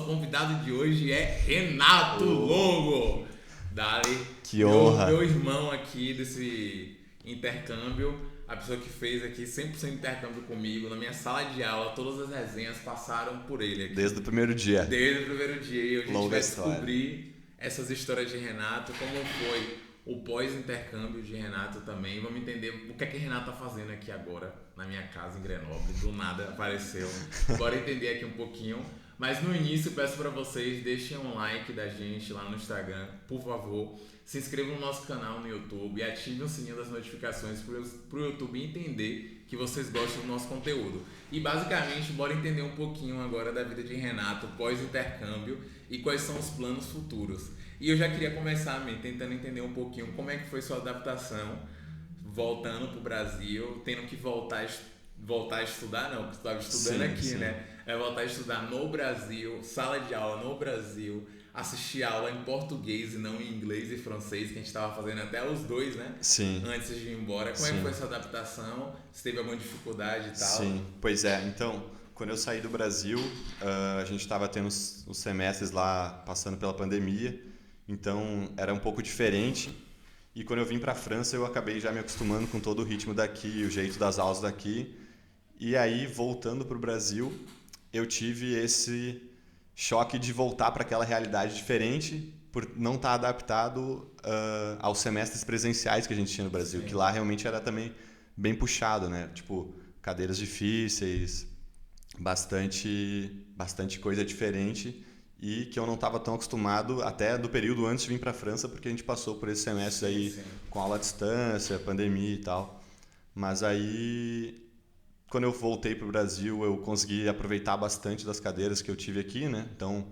convidado de hoje é Renato Longo. Dali, que honra. Meu irmão aqui desse intercâmbio, a pessoa que fez aqui 100% intercâmbio comigo, na minha sala de aula, todas as resenhas passaram por ele aqui. Desde o primeiro dia. Desde o primeiro dia. E hoje a gente vai história. descobrir essas histórias de Renato, como foi o pós-intercâmbio de Renato também. Vamos entender o que é que Renato tá fazendo aqui agora, na minha casa em Grenoble. Do nada apareceu. Bora entender aqui um pouquinho. Mas no início, peço para vocês, deixem um like da gente lá no Instagram, por favor. Se inscrevam no nosso canal no YouTube e ativem o sininho das notificações para o YouTube entender que vocês gostam do nosso conteúdo. E basicamente, bora entender um pouquinho agora da vida de Renato pós-intercâmbio e quais são os planos futuros. E eu já queria começar tentando entender um pouquinho como é que foi sua adaptação voltando para o Brasil, tendo que voltar a estudar, não, porque você estava estudando aqui, né? É voltar a estudar no Brasil, sala de aula no Brasil, assistir aula em português e não em inglês e francês, que a gente estava fazendo até os dois, né? Sim. Antes de ir embora. Como é que foi essa adaptação? Se teve alguma dificuldade e tal? Sim, pois é. Então, quando eu saí do Brasil, a gente estava tendo os semestres lá passando pela pandemia, então era um pouco diferente. E quando eu vim para a França, eu acabei já me acostumando com todo o ritmo daqui, o jeito das aulas daqui. E aí, voltando para o Brasil, eu tive esse choque de voltar para aquela realidade diferente por não estar adaptado aos semestres presenciais que a gente tinha no Brasil, que lá realmente era também bem puxado, né? Tipo, cadeiras difíceis, bastante coisa diferente e que eu não estava tão acostumado até do período antes de vir para a França, porque a gente passou por esse semestre aí com aula à distância, pandemia e tal. Mas aí, quando eu voltei para o Brasil, eu consegui aproveitar bastante das cadeiras que eu tive aqui, né? Então,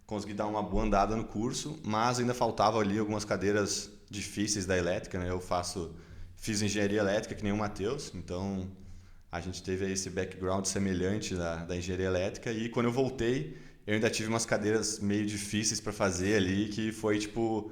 consegui dar uma boa andada no curso, mas ainda faltavam ali algumas cadeiras difíceis da elétrica, né? Fiz engenharia elétrica que nem o Matheus, então a gente teve aí esse background semelhante da engenharia elétrica e quando eu voltei, eu ainda tive umas cadeiras meio difíceis para fazer ali, que foi tipo,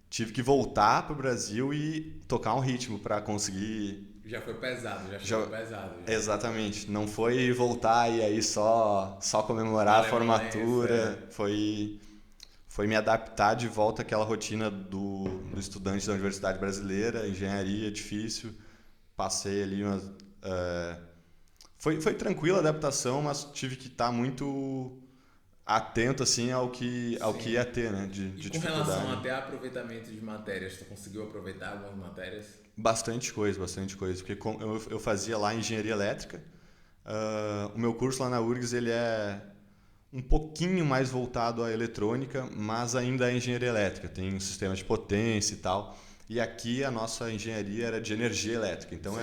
tive que voltar para o Brasil e tocar um ritmo para conseguir. Já foi pesado, já chegou pesado. Já. Exatamente. Não foi voltar e aí só comemorar a formatura. Foi me adaptar de volta àquela rotina do estudante da Universidade Brasileira, engenharia, difícil. Passei ali umas... Foi tranquila a adaptação, mas tive que estar muito atento assim, ao que ia ter, né, de dificuldade. Com relação até a aproveitamento de matérias, tu conseguiu aproveitar algumas matérias? Bastante coisa, porque eu fazia lá engenharia elétrica, o meu curso lá na URGS ele é um pouquinho mais voltado à eletrônica, mas ainda é engenharia elétrica, tem um sistema de potência e tal, e aqui a nossa engenharia era de energia elétrica, então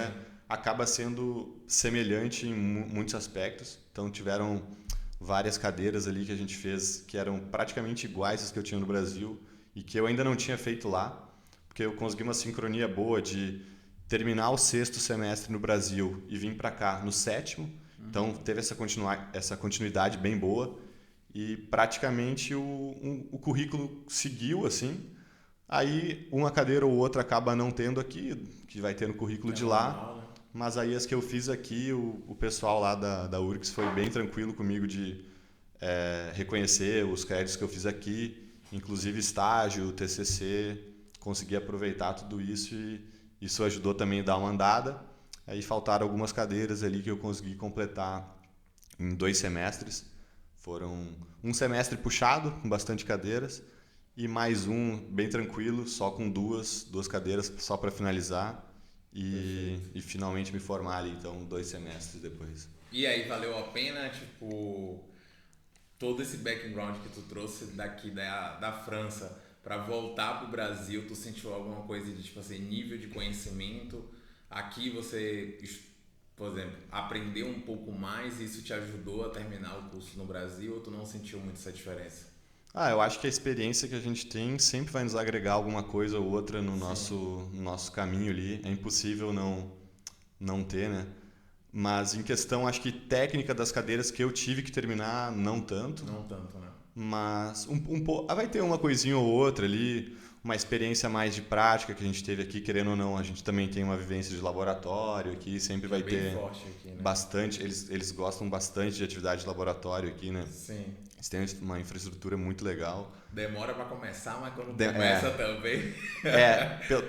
acaba sendo semelhante em muitos aspectos, então tiveram várias cadeiras ali que a gente fez que eram praticamente iguais às que eu tinha no Brasil e que eu ainda não tinha feito lá, porque eu consegui uma sincronia boa de terminar o 6º semestre no Brasil e vir para cá no 7º. Então teve essa continuidade bem boa e praticamente o currículo seguiu assim. Aí uma cadeira ou outra acaba não tendo aqui, que vai ter no currículo de lá. Mas aí as que eu fiz aqui, o pessoal lá da URGS foi bem tranquilo comigo de reconhecer os créditos que eu fiz aqui, inclusive estágio, TCC, consegui aproveitar tudo isso e isso ajudou também a dar uma andada. Aí faltaram algumas cadeiras ali que eu consegui completar em 2 semestres. Foram um semestre puxado, com bastante cadeiras, e mais um bem tranquilo, só com duas cadeiras só para finalizar. E finalmente me formar ali, então, 2 semestres depois. E aí, valeu a pena, tipo, todo esse background que tu trouxe daqui da França para voltar pro Brasil, tu sentiu alguma coisa de, tipo assim, nível de conhecimento? Aqui você, por exemplo, aprendeu um pouco mais e isso te ajudou a terminar o curso no Brasil ou tu não sentiu muito essa diferença? Eu acho que a experiência que a gente tem sempre vai nos agregar alguma coisa ou outra no nosso caminho ali. É impossível não ter, né? Mas em questão, acho que técnica das cadeiras que eu tive que terminar, não tanto. Não tanto, né? Mas vai ter uma coisinha ou outra ali, uma experiência mais de prática que a gente teve aqui, querendo ou não, a gente também tem uma vivência de laboratório aqui, sempre vai bem ter forte aqui, né? bastante, eles gostam bastante de atividade de laboratório aqui, né? Sim. Eles têm uma infraestrutura muito legal. Demora para começar, mas quando começa também.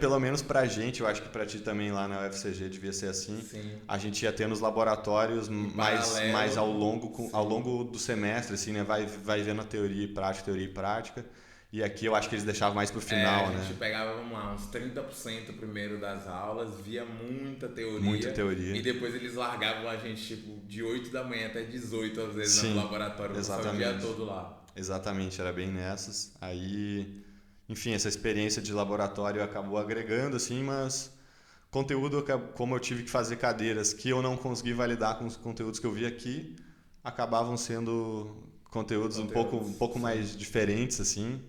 Pelo menos pra gente, eu acho que pra ti também lá na UFCG devia ser assim. Sim. A gente ia ter nos laboratórios mais ao longo do semestre, assim, né? Vai vendo a teoria e prática. E aqui eu acho que eles deixavam mais pro final, né? A gente pegava, vamos lá, uns 30% primeiro das aulas, via muita teoria. Muita teoria. E depois eles largavam a gente, tipo, de 8 da manhã até 18, às vezes, Sim, no laboratório. Passava o dia todo lá. Exatamente, era bem nessas. Aí, enfim, essa experiência de laboratório acabou agregando, assim, mas conteúdo, como eu tive que fazer cadeiras que eu não consegui validar com os conteúdos que eu vi aqui, acabavam sendo conteúdos um pouco mais diferentes, assim,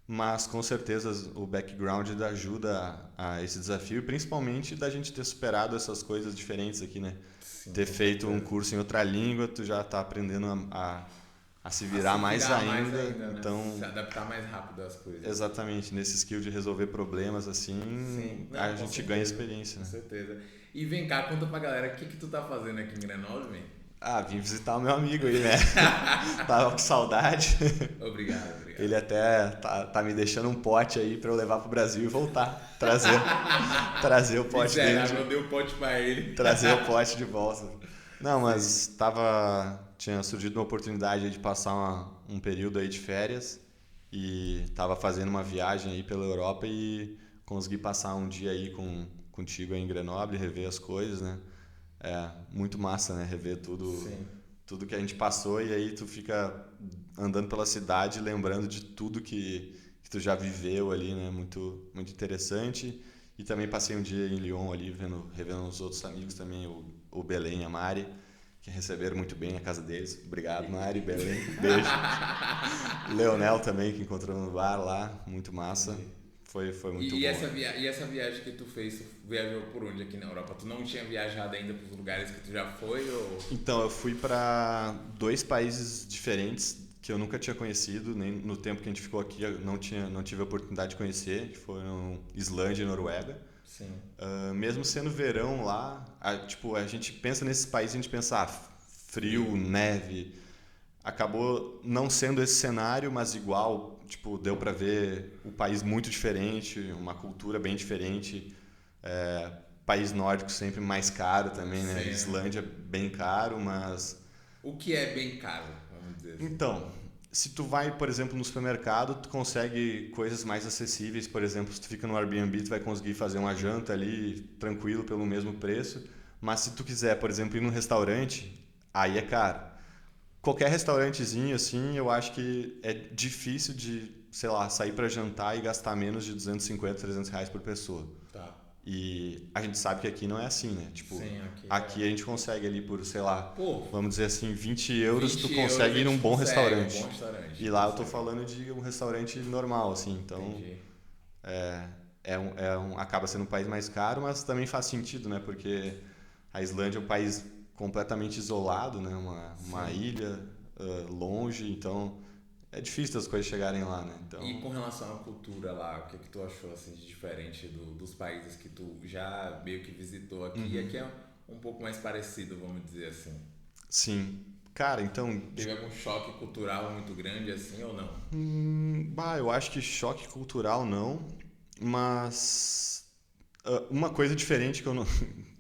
mas com certeza o background ajuda a esse desafio, e principalmente da gente ter superado essas coisas diferentes aqui, né? Sim, ter feito um curso em outra língua, tu já tá aprendendo a se virar mais ainda, né? Então se adaptar mais rápido às coisas. Exatamente, nesse skill de resolver problemas assim, a gente ganha experiência, né? Com certeza. E vem cá, conta pra galera o que tu tá fazendo aqui em Grenoble, man? Vim visitar o meu amigo aí, né? Tava com saudade. Obrigado. Ele até tá me deixando um pote aí pra eu levar pro Brasil e voltar. Trazer o pote dele. Eu dei o pote pra ele. Trazer o pote de volta. Não, mas tinha surgido uma oportunidade de passar um período aí de férias e tava fazendo uma viagem aí pela Europa e consegui passar um dia aí contigo aí em Grenoble, rever as coisas, né? Muito massa, né? Rever tudo que a gente passou, e aí tu fica andando pela cidade lembrando de tudo que tu já viveu ali, né? Muito, muito interessante. E também passei um dia em Lyon ali, revendo os outros amigos também, o Belém e a Mari, que receberam muito bem na casa deles. Obrigado, Mari, Belém, beijo. Leonel também, que encontrou no bar lá, muito massa. Foi muito bom. E essa viagem que tu fez, tu viajou por onde aqui na Europa? Tu não tinha viajado ainda para os lugares que tu já foi? Ou... Então, eu fui para 2 países diferentes que eu nunca tinha conhecido, nem no tempo que a gente ficou aqui eu não tive a oportunidade de conhecer, que foram Islândia e Noruega. Sim. Mesmo sendo verão lá, a gente pensa nesses países, a gente pensa frio, neve. Acabou não sendo esse cenário, mas igual, deu para ver o país muito diferente, uma cultura bem diferente. País nórdico sempre mais caro também, né? Sim. Islândia bem caro, mas... O que é bem caro, vamos dizer assim? Então, se tu vai, por exemplo, no supermercado, tu consegue coisas mais acessíveis. Por exemplo, se tu fica no Airbnb, tu vai conseguir fazer uma janta ali tranquilo pelo mesmo preço. Mas se tu quiser, por exemplo, ir num restaurante, aí é caro. Qualquer restaurantezinho, assim, eu acho que é difícil de, sei lá, sair para jantar e gastar menos de 250, 300 reais por pessoa. Tá. E a gente sabe que aqui não é assim, né? Sim, aqui a gente consegue ali por, sei lá, Pô, vamos dizer assim, 20 euros, 20 tu consegue ir num bom restaurante. E lá eu tô consegue. falando de um restaurante normal, assim, então Entendi. acaba sendo um país mais caro, mas também faz sentido, né? Porque a Islândia é um país completamente isolado, né? Uma ilha longe, então é difícil as coisas chegarem lá, né? Então... E com relação à cultura lá, o que tu achou assim, de diferente dos países que tu já meio que visitou aqui? E aqui é um pouco mais parecido, vamos dizer assim. Sim. Cara, então... Teve algum choque cultural muito grande assim ou não? Eu acho que choque cultural não, mas uma coisa diferente que eu não...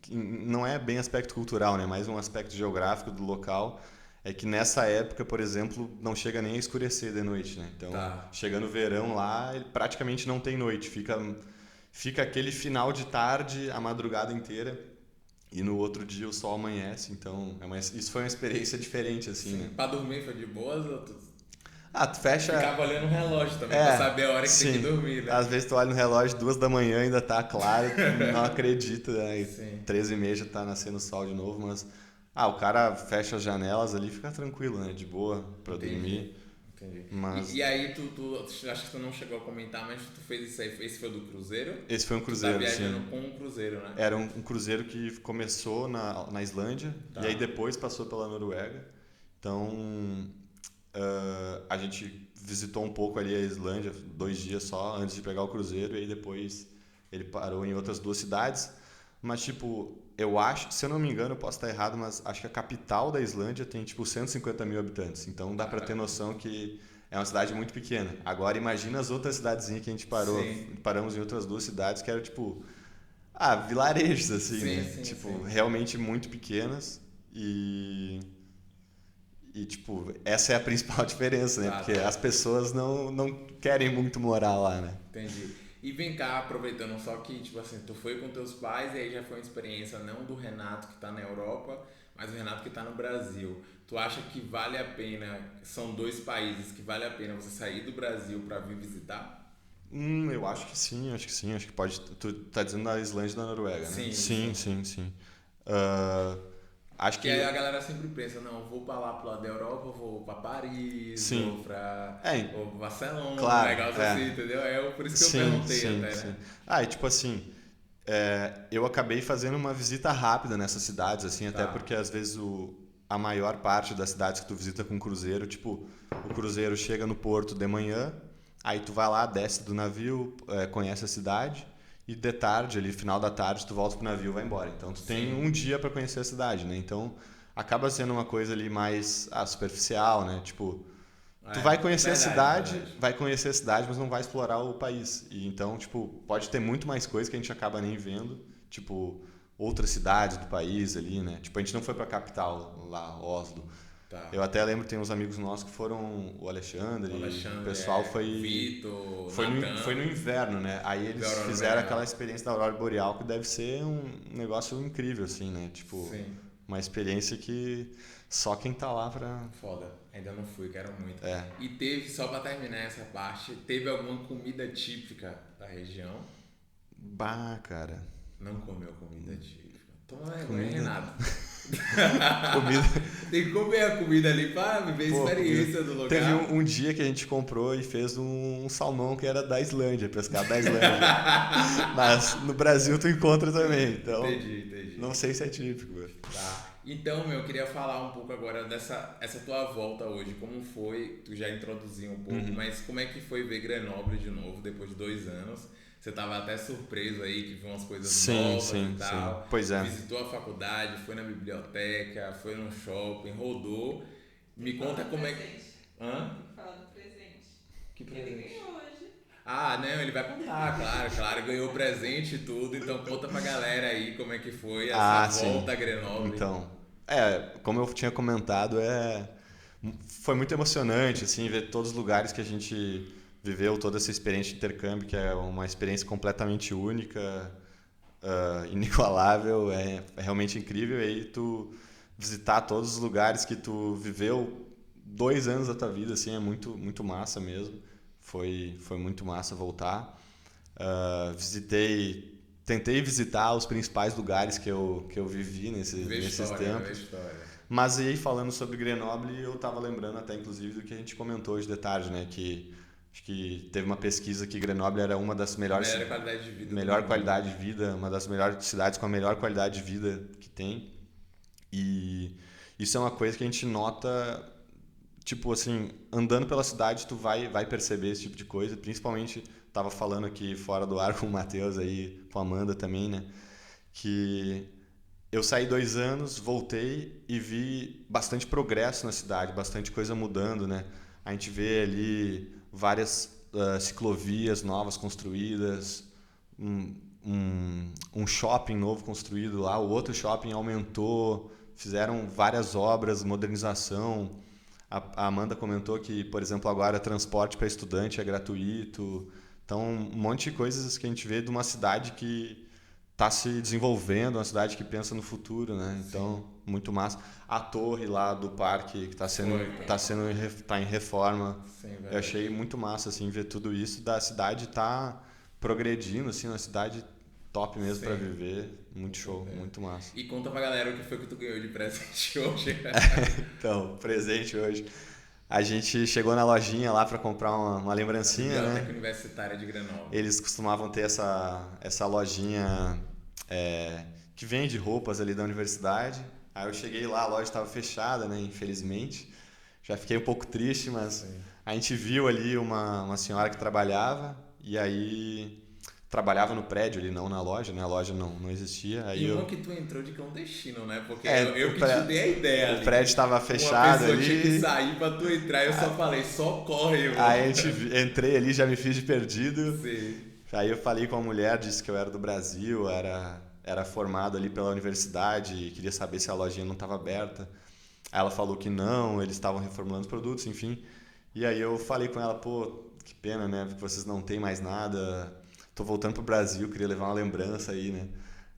que não é bem aspecto cultural, né? Mais um aspecto geográfico do local, é que nessa época, por exemplo, não chega nem a escurecer de noite, né? Então, chega no verão lá, ele praticamente não tem noite, fica aquele final de tarde, a madrugada inteira, e no outro dia o sol amanhece, então isso foi uma experiência diferente, assim, Sim. né? Pra dormir foi de boas ou tu... Tu fecha... Ficava olhando o relógio também, pra saber a hora que tem que dormir, né? Às vezes tu olha no relógio, 2 da manhã ainda tá claro, tu não acredita, né? 13h30 já tá nascendo o sol de novo, mas... o cara fecha as janelas ali e fica tranquilo, né? De boa pra dormir. Entendi. Mas... E aí tu acho que tu não chegou a comentar, mas tu fez isso aí, esse foi do cruzeiro? Esse foi um cruzeiro, tu tá viajando sim. Com um cruzeiro, né? Era um cruzeiro que começou na Islândia e aí depois passou pela Noruega. Então a gente visitou um pouco ali a Islândia, 2 dias só, antes de pegar o cruzeiro, e aí depois ele parou em outras 2 cidades. Mas, tipo, eu acho, se eu não me engano, eu posso estar errado, mas acho que a capital da Islândia tem, tipo, 150 mil habitantes. Então dá pra ter noção que é uma cidade muito pequena. Agora imagina as outras cidadezinhas que a gente Sim. paramos em outras 2 cidades que eram, tipo, vilarejos, assim, Sim, né? sim, Tipo, sim. realmente muito pequenas tipo, essa é a principal diferença, né? Tá, Porque tá. as pessoas não querem muito morar lá, né? Entendi. E vem cá, aproveitando só que, tipo assim, tu foi com teus pais e aí já foi uma experiência não do Renato que tá na Europa, mas o Renato que tá no Brasil. Tu acha que vale a pena, são 2 países que vale a pena você sair do Brasil pra vir visitar? Eu acho que sim, acho que sim. Acho que pode. Tu tá dizendo da Islândia e da Noruega, né? Sim, Sim, sim. sim, sim. Ah, acho Porque aí a que. galera sempre pensa, não, eu vou pra lá pro lado da Europa, eu vou pra Paris, Sim. É, vou pra Barcelona, um claro, negócio assim, entendeu? Por isso que eu Sim, perguntei sim, até, sim. né? E tipo assim, eu acabei fazendo uma visita rápida nessas cidades, assim, até Tá. porque às vezes a maior parte das cidades que tu visita com cruzeiro, tipo, o cruzeiro chega no porto de manhã, aí tu vai lá, desce do navio, conhece a cidade, e de tarde, ali, final da tarde, tu volta pro navio e vai embora. Então tu tem um Sim. dia para conhecer a cidade, né? Então acaba sendo uma coisa ali mais superficial, né? Tipo, tu Verdade, verdade. vai conhecer a cidade, mas não vai explorar o país. E então, tipo, pode ter muito mais coisa que a gente acaba nem vendo, tipo, outras cidades do país ali, né? Tipo, a gente não foi pra capital lá, Oslo. Tá. Eu até lembro que tem uns amigos nossos que foram, o O Alexandre, o Alexandre, pessoal o Vitor, o foi no Natan, inverno, né? Aí ver eles a Aurora fizeram aquela Boreal. experiência da Aurora Boreal que deve ser um negócio incrível, assim, né? Tipo, Sim. uma experiência que só quem tá lá pra. Foda. Ainda não fui, quero muito. É. E teve, só pra terminar essa parte, teve alguma comida típica da região? Bah, cara. Não comeu comida típica. Toma vergonha, Comida. Renato. Comida. Tem que comer a comida ali para viver a Pô, comida. experiência do Teve lugar. um dia que a gente comprou e fez um salmão que era da Islândia, pescado da Islândia. Mas no Brasil tu encontra também, então Entendi, entendi. não sei se é típico. Tá. Então, eu queria falar um pouco agora dessa essa tua volta hoje. Como foi? Tu já introduziu um pouco, Uhum. mas como é que foi ver Grenoble de novo depois de 2 anos? Você tava até surpreso aí que viu umas coisas Sim, novas e sim, sim. tal. Pois é. Visitou a faculdade, foi na biblioteca, foi no shopping, rodou. Me Tem que conta falar do como é que. presente. Hã? Tem que falar do presente. Que Que ele presente? ganhou hoje. Ah, não, ele vai contar, claro, claro. Ganhou presente e tudo. Então conta pra galera aí como é que foi essa Sim. volta a Grenoble. Então, como eu tinha comentado, foi muito emocionante, assim, ver todos os lugares que a gente viveu, toda essa experiência de intercâmbio, que é uma experiência completamente única, inigualável, é realmente incrível. E aí tu visitar todos os lugares que tu viveu 2 anos da tua vida, assim, é muito, muito massa mesmo. Foi muito massa voltar. Tentei visitar os principais lugares que eu vivi Vê nesses história, vê tempos. história. Mas aí, falando sobre Grenoble, eu estava lembrando até, inclusive, do que a gente comentou hoje de tarde, né? Que acho que teve uma pesquisa que Grenoble era uma das melhores, Melhor qualidade de vida do melhor mundo. qualidade de vida, uma das melhores cidades com a melhor qualidade de vida que tem. E isso é uma coisa que a gente nota, tipo assim, andando pela cidade, tu vai perceber esse tipo de coisa. Principalmente, tava falando aqui fora do ar com o Matheus aí, com a Amanda também, né? Que eu saí 2 anos, voltei e vi bastante progresso na cidade, bastante coisa mudando, né? A gente vê ali várias ciclovias novas construídas, um, um shopping novo construído lá, o outro shopping aumentou, fizeram várias obras, modernização. A Amanda comentou que, por exemplo, agora transporte para estudante é gratuito. Então, um monte de coisas que a gente vê de uma cidade que está se desenvolvendo, uma cidade que pensa no futuro, né? Sim. Então, muito massa. A torre lá do parque que Foi. tá em reforma. Sim, Eu achei verdade. muito massa assim ver tudo isso da cidade tá progredindo assim, uma cidade top mesmo para Sim, viver. com Muito show, certeza. muito massa. E conta pra galera o que foi que tu ganhou de presente hoje. Então, presente hoje. A gente chegou na lojinha lá para comprar uma Na lembrancinha, Biblioteca né? Universitária de Grenoble. Eles costumavam ter essa lojinha é, que vende roupas ali da universidade. Aí eu cheguei lá, a loja estava fechada, né? Infelizmente. Já fiquei um pouco triste, mas Sim. A gente viu ali uma senhora que trabalhava, e aí trabalhava no prédio ali, não na loja, né? A loja não existia. Aí E uma que tu entrou de clandestino, né? Porque É, eu que te dei a ideia o ali. prédio estava Uma fechado pessoa tinha que ali. sair pra tu entrar, eu só falei, só corre, irmão. Aí entrei ali, já me fiz de perdido. Sim. Aí eu falei com a mulher, disse que eu era do Brasil, era formado ali pela universidade e queria saber se a lojinha não estava aberta. Aí ela falou que não, eles estavam reformulando os produtos, enfim. E aí eu falei com ela, pô, que pena, né? Porque vocês não têm mais nada. Tô voltando pro Brasil, queria levar uma lembrança aí, né?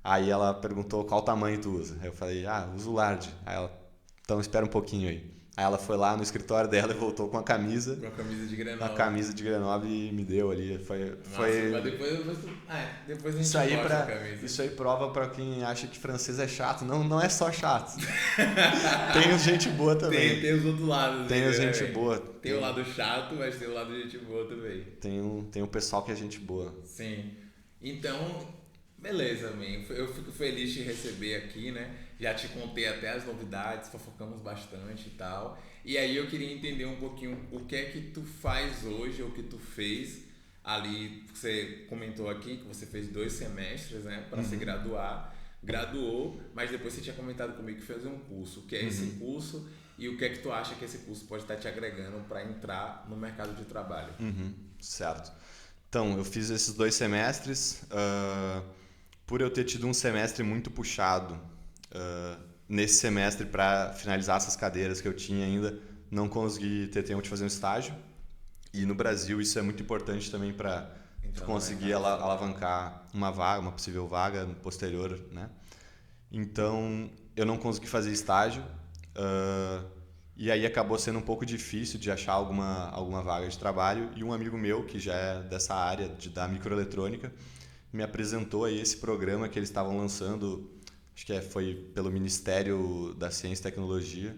Aí ela perguntou qual tamanho tu usa. Aí eu falei, uso large. Aí ela, então espera um pouquinho aí. Aí ela foi lá no escritório dela e voltou com a camisa. Com a camisa de Grenoble. A camisa de Grenoble e me deu ali. Foi... Mas depois a gente isso aí mostra a camisa. Isso aí prova pra quem acha que francês é chato. Não é só chato. Tem gente boa também. Tem os outros lados. Tem né, gente boa. Tem o lado chato, mas tem o lado de gente boa também. Tem o pessoal que é gente boa. Sim. Então, beleza, man. Eu fico feliz de te receber aqui, né? Já te contei até as novidades, fofocamos bastante e tal. E aí eu queria entender um pouquinho o que é que tu faz hoje, ou o que tu fez ali. Você comentou aqui que você fez 2 semestres, né? Para se graduar. Graduou, mas depois você tinha comentado comigo que fez um curso. O que é esse curso e o que é que tu acha que esse curso pode estar te agregando para entrar no mercado de trabalho? Certo. Então, eu fiz esses 2 semestres. Por eu ter tido um semestre muito puxado, nesse semestre, para finalizar essas cadeiras que eu tinha ainda, não consegui ter tempo de fazer um estágio. E no Brasil isso é muito importante também para conseguir alavancar uma possível vaga posterior, né? Então, eu não consegui fazer estágio. E aí acabou sendo um pouco difícil de achar alguma vaga de trabalho. E um amigo meu, que já é dessa área da microeletrônica, me apresentou aí esse programa que eles estavam lançando, acho que foi pelo Ministério da Ciência e Tecnologia,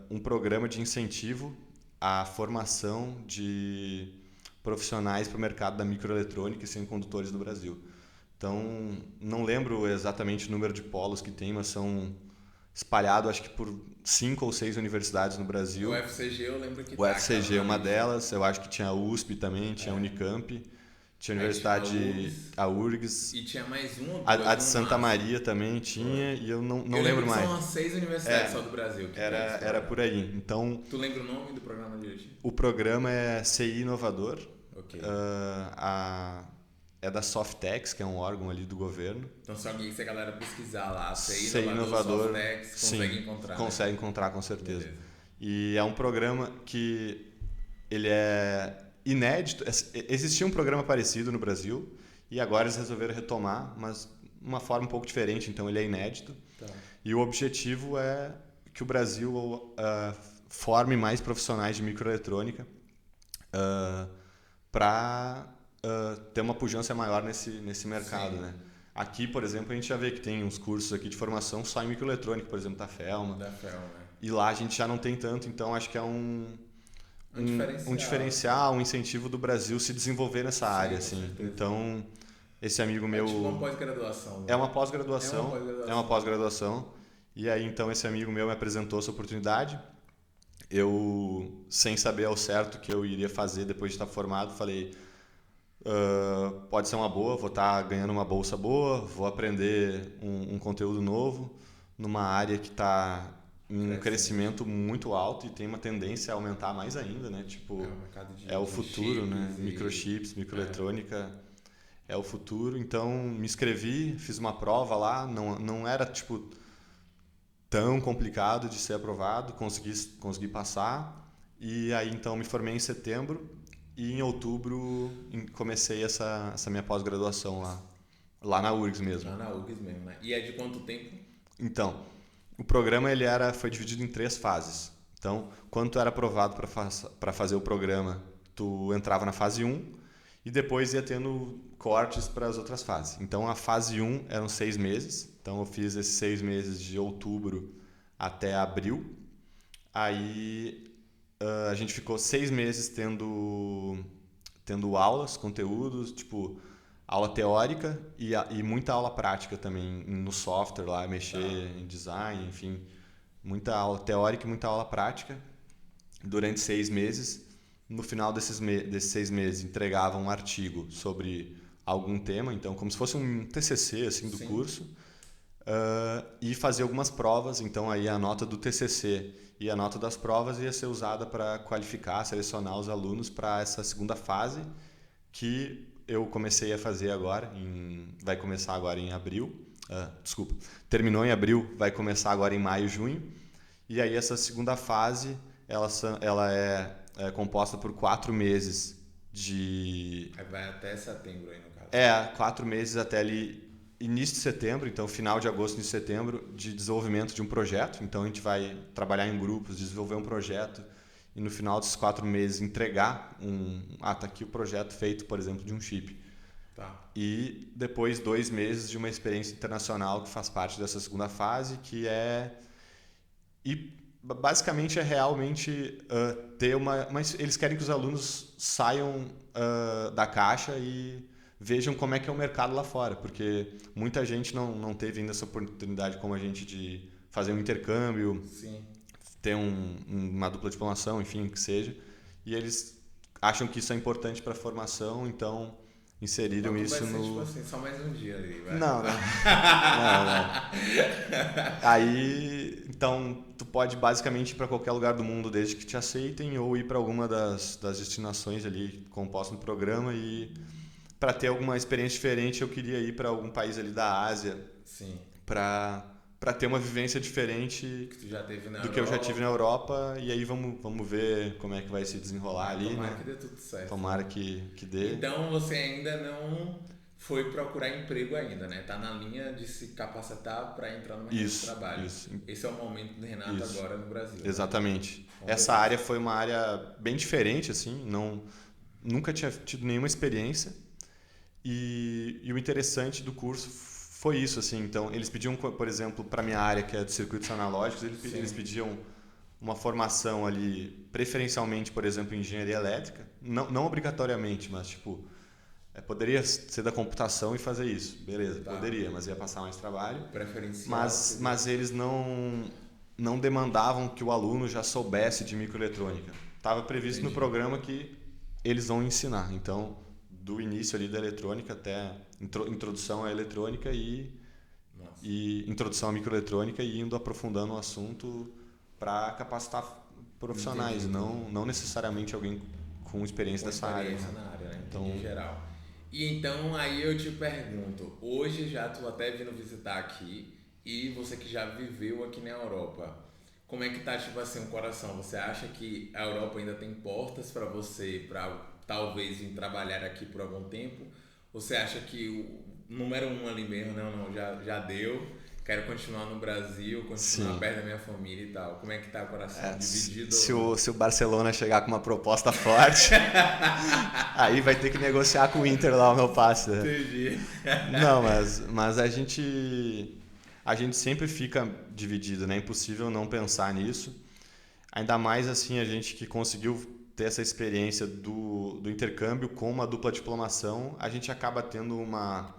um programa de incentivo à formação de profissionais para o mercado da microeletrônica e semicondutores do Brasil. Então, não lembro exatamente o número de polos que tem, mas são espalhados, acho que por 5 ou 6 universidades no Brasil. O UFCG eu lembro que o UFCG é uma delas, eu acho que tinha a USP também, tinha a Unicamp, tinha a Universidade, a URGS. E tinha mais uma. A de Santa Maria também tinha, e eu não lembro mais. São as 6 universidades só do Brasil. Era por aí. Então, tu lembra o nome do programa de hoje? O programa é CI Inovador. Ok. É da Softex, que é um órgão ali do governo. Então, se a galera pesquisar lá, CI Inovador, Softex, consegue encontrar. Consegue encontrar, com certeza. Beleza. E é um programa que ele é inédito. Existia um programa parecido no Brasil e agora eles resolveram retomar, mas de uma forma um pouco diferente, então ele é inédito. Tá. E o objetivo é que o Brasil forme mais profissionais de microeletrônica para ter uma pujança maior nesse mercado, né? Aqui, por exemplo, a gente já vê que tem uns cursos aqui de formação só em microeletrônica, por exemplo, da Felma. E lá a gente já não tem tanto, então acho que é um diferencial, um incentivo do Brasil se desenvolver nessa área, assim. Então, esse amigo meu... É tipo uma pós-graduação. Né? É uma pós-graduação. E aí, então, esse amigo meu me apresentou essa oportunidade. Eu, sem saber ao certo o que eu iria fazer depois de estar formado, falei... pode ser uma boa, vou estar ganhando uma bolsa boa, vou aprender um conteúdo novo numa área que está em um crescimento muito alto e tem uma tendência a aumentar mais ainda, né? Tipo, é o futuro, né? Microchips, microeletrônica é o futuro. Então, me inscrevi, fiz uma prova lá, não era tipo tão complicado de ser aprovado, consegui passar. E aí, então, me formei em setembro e em outubro comecei essa minha pós-graduação lá na URGS mesmo. Lá na URGS mesmo, né? E é de quanto tempo? Então, o programa foi dividido em 3 fases. Então, quando tu era aprovado para fazer o programa, tu entrava na fase 1 e depois ia tendo cortes para as outras fases. Então, a fase 1 eram 6 meses. Então, eu fiz esses 6 meses de outubro até abril. Aí, a gente ficou 6 meses tendo aulas, conteúdos, tipo... aula teórica e muita aula prática também no software lá, mexer em design, enfim. Muita aula teórica e muita aula prática. durante 6 meses. No final desses 6 meses, entregava um artigo sobre algum tema, então como se fosse um TCC assim, do curso, e fazia algumas provas. Então aí a nota do TCC e a nota das provas ia ser usada para qualificar, selecionar os alunos para essa segunda fase, que eu comecei a fazer agora, vai começar agora em abril. Terminou em abril, vai começar agora em maio, junho. E aí essa segunda fase, ela é composta por 4 meses de... Aí vai até setembro aí no caso. 4 meses até ali, início de setembro, então final de agosto, início de setembro, de desenvolvimento de um projeto. Então a gente vai trabalhar em grupos, desenvolver um projeto e no final desses 4 meses entregar tá aqui o projeto feito, por exemplo, de um chip. Tá. E depois 2 meses de uma experiência internacional que faz parte dessa segunda fase, que é... E basicamente é realmente ter eles querem que os alunos saiam da caixa e vejam como é que é o mercado lá fora, porque muita gente não teve ainda essa oportunidade como a gente de fazer um intercâmbio, Sim. ter uma dupla diplomação, enfim, que seja, e eles acham que isso é importante para a formação, então inseriram Então, isso vai ser, no... tipo assim, só mais um dia ali, vai. Não. Aí, então, tu pode basicamente ir para qualquer lugar do mundo desde que te aceitem, ou ir para alguma das destinações ali compostas no programa. E para ter alguma experiência diferente, eu queria ir para algum país ali da Ásia. Sim. Para ter uma vivência diferente Que tu já teve na do que eu já tive na Europa. E aí vamos ver como é que vai se desenrolar ali. Tomara, né? que dê tudo certo. Tomara que dê. Então você ainda não foi procurar emprego ainda, né? Tá na linha de se capacitar para entrar no mercado de trabalho. Isso. Esse é o momento do Renato agora no Brasil. Exatamente. Né? Essa área foi uma área bem diferente, assim, nunca tinha tido nenhuma experiência. E o interessante do curso foi isso, assim. Então, eles pediam, por exemplo, para minha área, que é de circuitos analógicos, eles pediam uma formação ali, preferencialmente, por exemplo, em engenharia elétrica. Não obrigatoriamente, mas tipo... poderia ser da computação e fazer isso. Beleza, poderia, mas ia passar mais trabalho. Preferencial. Mas eles não demandavam que o aluno já soubesse de microeletrônica. Estava previsto no programa que eles vão ensinar. Então, do início ali da eletrônica até introdução à eletrônica e introdução à microeletrônica e indo aprofundando o assunto para capacitar profissionais, não necessariamente alguém com experiência dessa área. Na área, né? Então, em geral. E então aí eu te pergunto, hoje já tu até vindo visitar aqui e você que já viveu aqui na Europa, como é que tá tipo assim o coração? Você acha que a Europa ainda tem portas para você, para talvez vir trabalhar aqui por algum tempo? Ou você acha que o número 1 ali mesmo, não, já deu, quero continuar no Brasil, continuar perto da minha família e tal. Como é que tá o coração dividido? Se o Barcelona chegar com uma proposta forte, aí vai ter que negociar com o Inter lá o meu passe. Né? Entendi. Não, mas a gente sempre fica dividido, né? É impossível não pensar nisso. Ainda mais assim a gente que conseguiu ter essa experiência do intercâmbio com uma dupla diplomação, a gente acaba tendo uma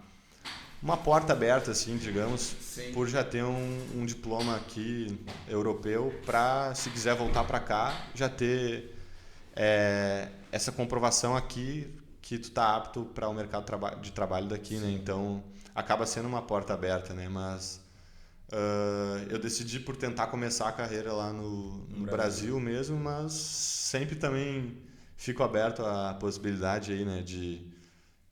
porta aberta, assim, digamos, Sim. por já ter um diploma aqui europeu, para, se quiser voltar para cá, já ter essa comprovação aqui que tu tá apto para o mercado de trabalho daqui, né? Então, acaba sendo uma porta aberta, né? Mas eu decidi por tentar começar a carreira lá no Brasil mesmo, mas sempre também fico aberto à possibilidade aí, né?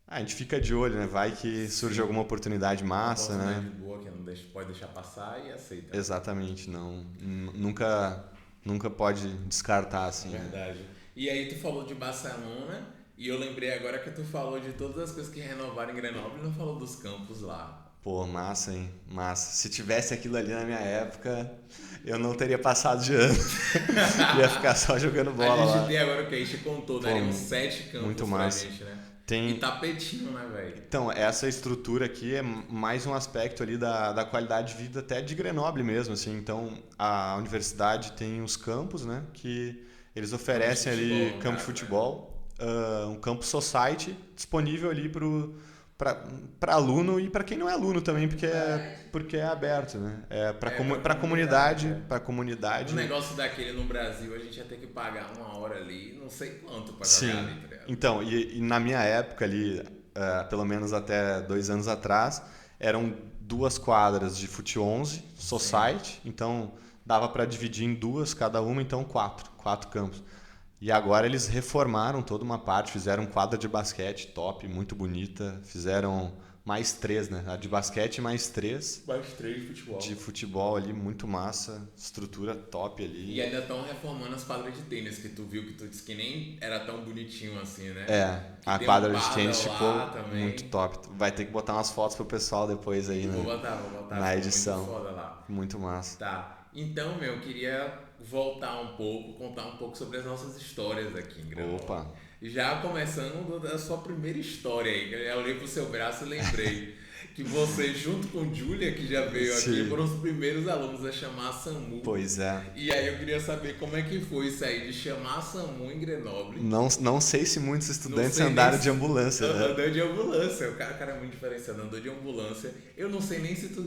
A gente fica de olho, né? Vai que surge alguma oportunidade massa, uma né? oportunidade boa que não pode deixar passar e aceita. Exatamente, nunca pode descartar, assim. Verdade. Né? E aí tu falou de Barcelona e eu lembrei agora que tu falou de todas as coisas que renovaram em Grenoble e não falou dos campos lá. Pô, massa, hein? Massa. Se tivesse aquilo ali na minha época, eu não teria passado de ano. Ia ficar só jogando bola lá. A gente tem agora o que a gente contou, né? Uns 7 campos muito massa. Gente, né? Tem... E tapetinho, né, velho? Então, essa estrutura aqui é mais um aspecto ali da qualidade de vida até de Grenoble mesmo, assim. Então, a universidade tem os campos, né? Que eles oferecem ali campo de futebol, um campo society disponível ali para para aluno e para quem não é aluno também, porque é aberto, né? Para comunidade, para comunidade. Um negócio daquele no Brasil, a gente ia ter que pagar uma hora ali, não sei quanto para Sim. jogar ali, tá ligado? Então, e na minha época ali, pelo menos até 2 anos atrás, eram 2 quadras de fute 11, society, então dava para dividir em 2 cada uma, então 4 campos. E agora eles reformaram toda uma parte, fizeram quadra de basquete top, muito bonita, fizeram mais 3, né? A de basquete mais 3. Mais 3 de futebol. De futebol ali, muito massa, estrutura top ali. E ainda estão reformando as quadras de tênis, que tu viu que tu disse que nem era tão bonitinho assim, né? Que a tem quadra um de tênis paddle ficou lá também. muito top. Vai ter que botar umas fotos pro pessoal depois aí, né? Vou botar. Na edição. Muito foda lá. Muito massa. Tá. Então, eu queria voltar um pouco, contar um pouco sobre as nossas histórias aqui em Grenoble. Opa! Já começando da sua primeira história aí, que eu olhei pro seu braço e lembrei que você, junto com Júlia, que já veio aqui, foram os primeiros alunos a chamar a SAMU. Pois é. E aí eu queria saber como é que foi isso aí de chamar a SAMU em Grenoble. Não sei se muitos estudantes andaram de ambulância, né? Andou de ambulância, o cara é muito diferenciado, andou de ambulância. Eu não sei nem se tu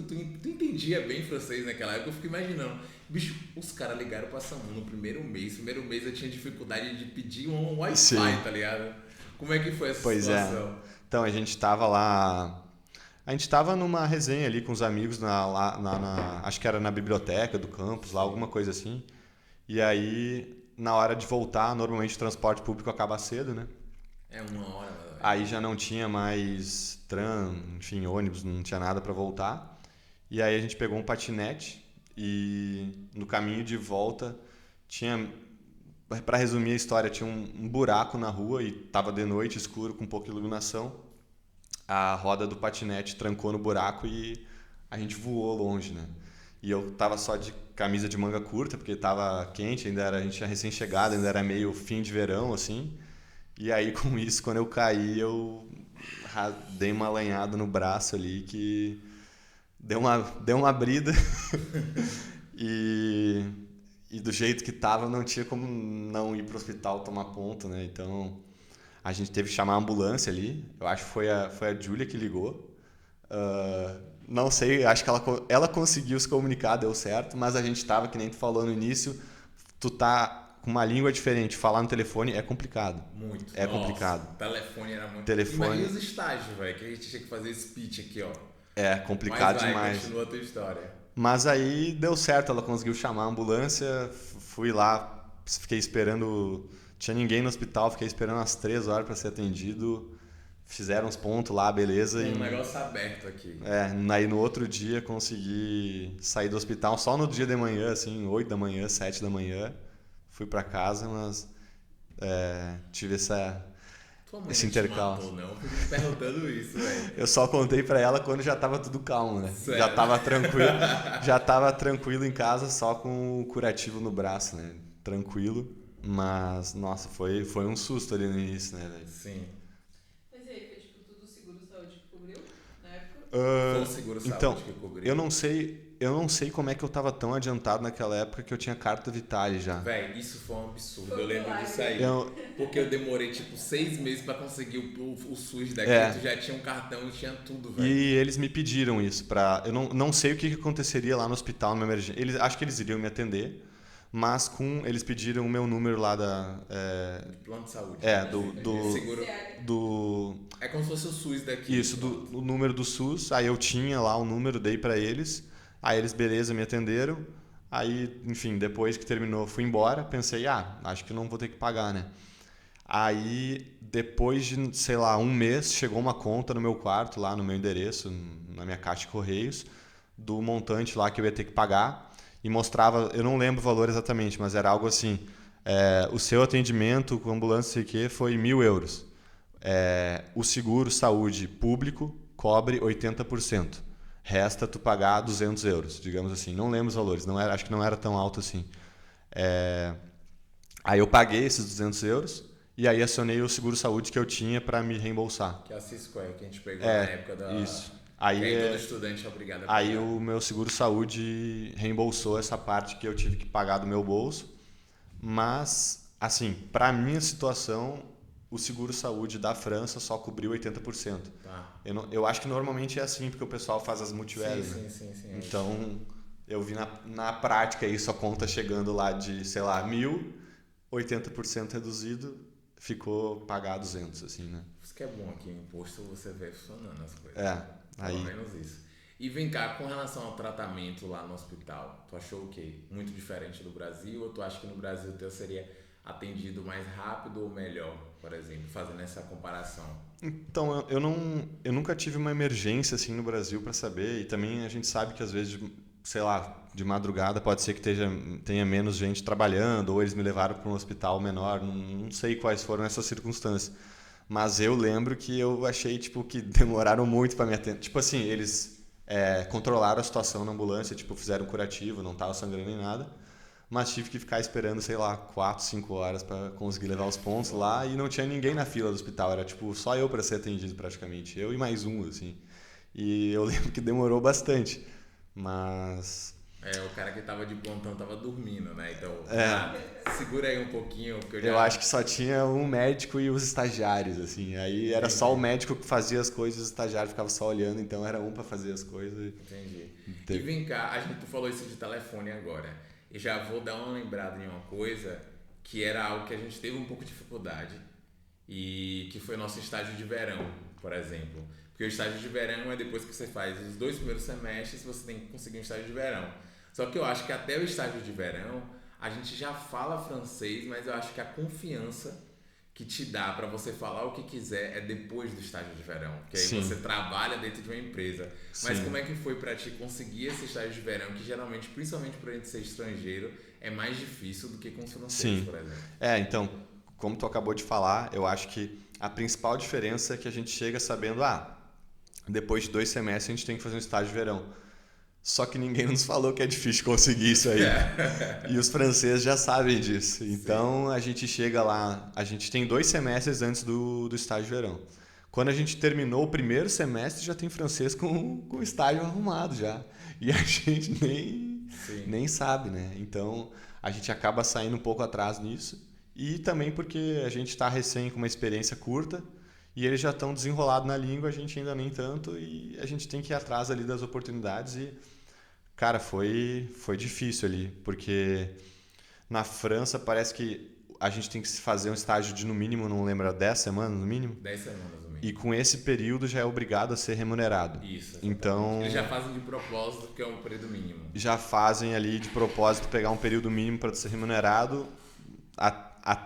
entendia bem francês naquela época, eu fico imaginando. Bicho, os caras ligaram pra SAMU no primeiro mês eu tinha dificuldade de pedir um Wi-Fi, tá ligado? Como é que foi essa situação? É. Então, a gente tava lá... A gente tava numa resenha ali com os amigos, acho que era na biblioteca do campus, lá, alguma coisa assim. E aí, na hora de voltar, normalmente o transporte público acaba cedo, né? É 1 hora. Aí já não tinha mais tram, enfim, ônibus, não tinha nada para voltar. E aí a gente pegou um patinete e no caminho de volta tinha, para resumir a história, tinha um buraco na rua e tava de noite, escuro, com pouca iluminação. A roda do patinete trancou no buraco e a gente voou longe, né? E eu tava só de camisa de manga curta, porque tava quente, a gente tinha recém-chegado, ainda era meio fim de verão, assim. E aí, com isso, quando eu caí, eu dei uma lanhada no braço ali que deu uma brida. e do jeito que tava, não tinha como não ir pro hospital tomar ponto, né? Então... A gente teve que chamar a ambulância ali. Eu acho que foi a Júlia que ligou. Não sei, acho que ela conseguiu se comunicar, deu certo, mas a gente tava, que nem tu falou no início, tu tá com uma língua diferente. Falar no telefone é complicado. Muito. É complicado. O telefone era muito... Telefone... Imagina os estágios, velho, que a gente tinha que fazer speech aqui, ó. É complicado demais. Continua a tua história. Mas aí deu certo, ela conseguiu chamar a ambulância, fui lá, fiquei esperando... Tinha ninguém no hospital, fiquei esperando umas 3 horas para ser atendido. Fizeram uns pontos lá, beleza. Um negócio aberto aqui. Aí no outro dia consegui sair do hospital só no dia de manhã, assim, 8 da manhã, 7 da manhã. Fui para casa, mas tive esse intercalo. Tua mãe não te matou, não? Eu fico perguntando isso, velho. Eu só contei para ela quando já tava tudo calmo, né? Sério? Já tava tranquilo em casa, só com o curativo no braço, né? Tranquilo. Mas, nossa, foi um susto ali no início, né, velho? Sim. Mas aí, foi tipo tudo seguro-saúde que cobriu na época? Foi o seguro-saúde então, que cobriu? eu não sei como é que eu tava tão adiantado naquela época que eu tinha carta Vitale já. Véi, isso foi um absurdo, Foi eu lembro milagre. disso aí. Porque eu demorei tipo 6 meses pra conseguir o SUS daqui, tu já tinha um cartão e tinha tudo, velho. E eles me pediram isso eu não sei o que aconteceria lá no hospital, numa emergência. Acho que eles iriam me atender. Mas eles pediram o meu número lá Plano de saúde. Seguro. É como se fosse o SUS daqui. Isso, o número do SUS. Aí eu tinha lá o número, dei pra eles. Aí eles, beleza, me atenderam. Aí, enfim, depois que terminou, fui embora. Pensei, acho que não vou ter que pagar, né? Aí, depois de, sei lá, 1 mês, chegou uma conta no meu quarto, lá no meu endereço, na minha caixa de correios, do montante lá que eu ia ter que pagar. E mostrava, eu não lembro o valor exatamente, mas era algo assim, o seu atendimento com ambulância, sei que, foi 1.000 euros. O seguro saúde público cobre 80%. Resta tu pagar 200 euros, digamos assim. Não lembro os valores, acho que não era tão alto assim. Aí eu paguei esses 200 euros e aí acionei o seguro saúde que eu tinha para me reembolsar. Que é a C-Square que a gente pegou na época da... Isso. Aí todo estudante é obrigado a pagar. Aí o meu seguro-saúde reembolsou essa parte que eu tive que pagar do meu bolso. Mas, assim, para minha situação, o seguro-saúde da França só cobriu 80%. Tá. Eu acho que normalmente é assim, porque o pessoal faz as multivelas, Sim, né? sim. Então, eu vi na prática isso, a conta chegando lá de, sei lá, 1.000, 80% reduzido, ficou pagar 200, assim, né? Isso que é bom aqui, o imposto você vê funcionando as coisas. É, Pelo aí... menos isso. E vem cá, com relação ao tratamento lá no hospital, tu achou o quê? Muito diferente do Brasil? Ou tu acha que no Brasil o teu seria atendido mais rápido ou melhor, por exemplo, fazendo essa comparação? Então, eu nunca tive uma emergência assim no Brasil para saber, e também a gente sabe que às vezes, sei lá, de madrugada pode ser que tenha menos gente trabalhando, ou eles me levaram para um hospital menor, não sei quais foram essas circunstâncias. Mas eu lembro que eu achei tipo que demoraram muito para me atender. Tipo assim, eles controlaram a situação na ambulância, tipo, fizeram um curativo, não estava sangrando nem nada. Mas tive que ficar esperando, sei lá, 4, 5 horas para conseguir levar os pontos lá, e não tinha ninguém na fila do hospital, era tipo só eu para ser atendido praticamente, eu e mais um, assim. E eu lembro que demorou bastante, mas... O cara que tava de plantão tava dormindo, né? Então, segura aí um pouquinho, porque eu acho que só tinha um médico e os estagiários, assim. Aí era só o médico que fazia as coisas, o estagiário ficava só olhando, então era um para fazer as coisas. Entendi. E vem cá, tu falou isso de telefone agora. E já vou dar uma lembrada em uma coisa que era algo que a gente teve um pouco de dificuldade e que foi o nosso estágio de verão, por exemplo. Porque o estágio de verão é depois que você faz os 2 primeiros semestres, você tem que conseguir um estágio de verão. Só que eu acho que até o estágio de verão a gente já fala francês, mas eu acho que a confiança que te dá para você falar o que quiser é depois do estágio de verão, porque aí você trabalha dentro de uma empresa. Mas como é que foi para ti conseguir esse estágio de verão, que geralmente, principalmente para a gente ser estrangeiro, é mais difícil do que com os franceses, por exemplo? Então, como tu acabou de falar, eu acho que a principal diferença é que a gente chega sabendo, depois de 2 semestres a gente tem que fazer um estágio de verão. Só que ninguém nos falou que é difícil conseguir isso aí. E os franceses já sabem disso. Então a gente chega lá, a gente tem 2 semestres antes do estágio de verão. Quando a gente terminou o primeiro semestre, já tem francês com o estágio arrumado já. E a gente nem sabe, né? Então a gente acaba saindo um pouco atrás nisso. E também porque a gente está recém com uma experiência curta e eles já estão desenrolados na língua, a gente ainda nem tanto, e a gente tem que ir atrás ali das oportunidades. E cara, foi difícil ali, porque na França parece que a gente tem que fazer um estágio de no mínimo, não lembro, 10 semanas no mínimo? 10 semanas no mínimo. E com esse período já é obrigado a ser remunerado. Isso, exatamente. Então, eles já fazem de propósito que é um período mínimo. Já fazem ali de propósito pegar um período mínimo para ser remunerado.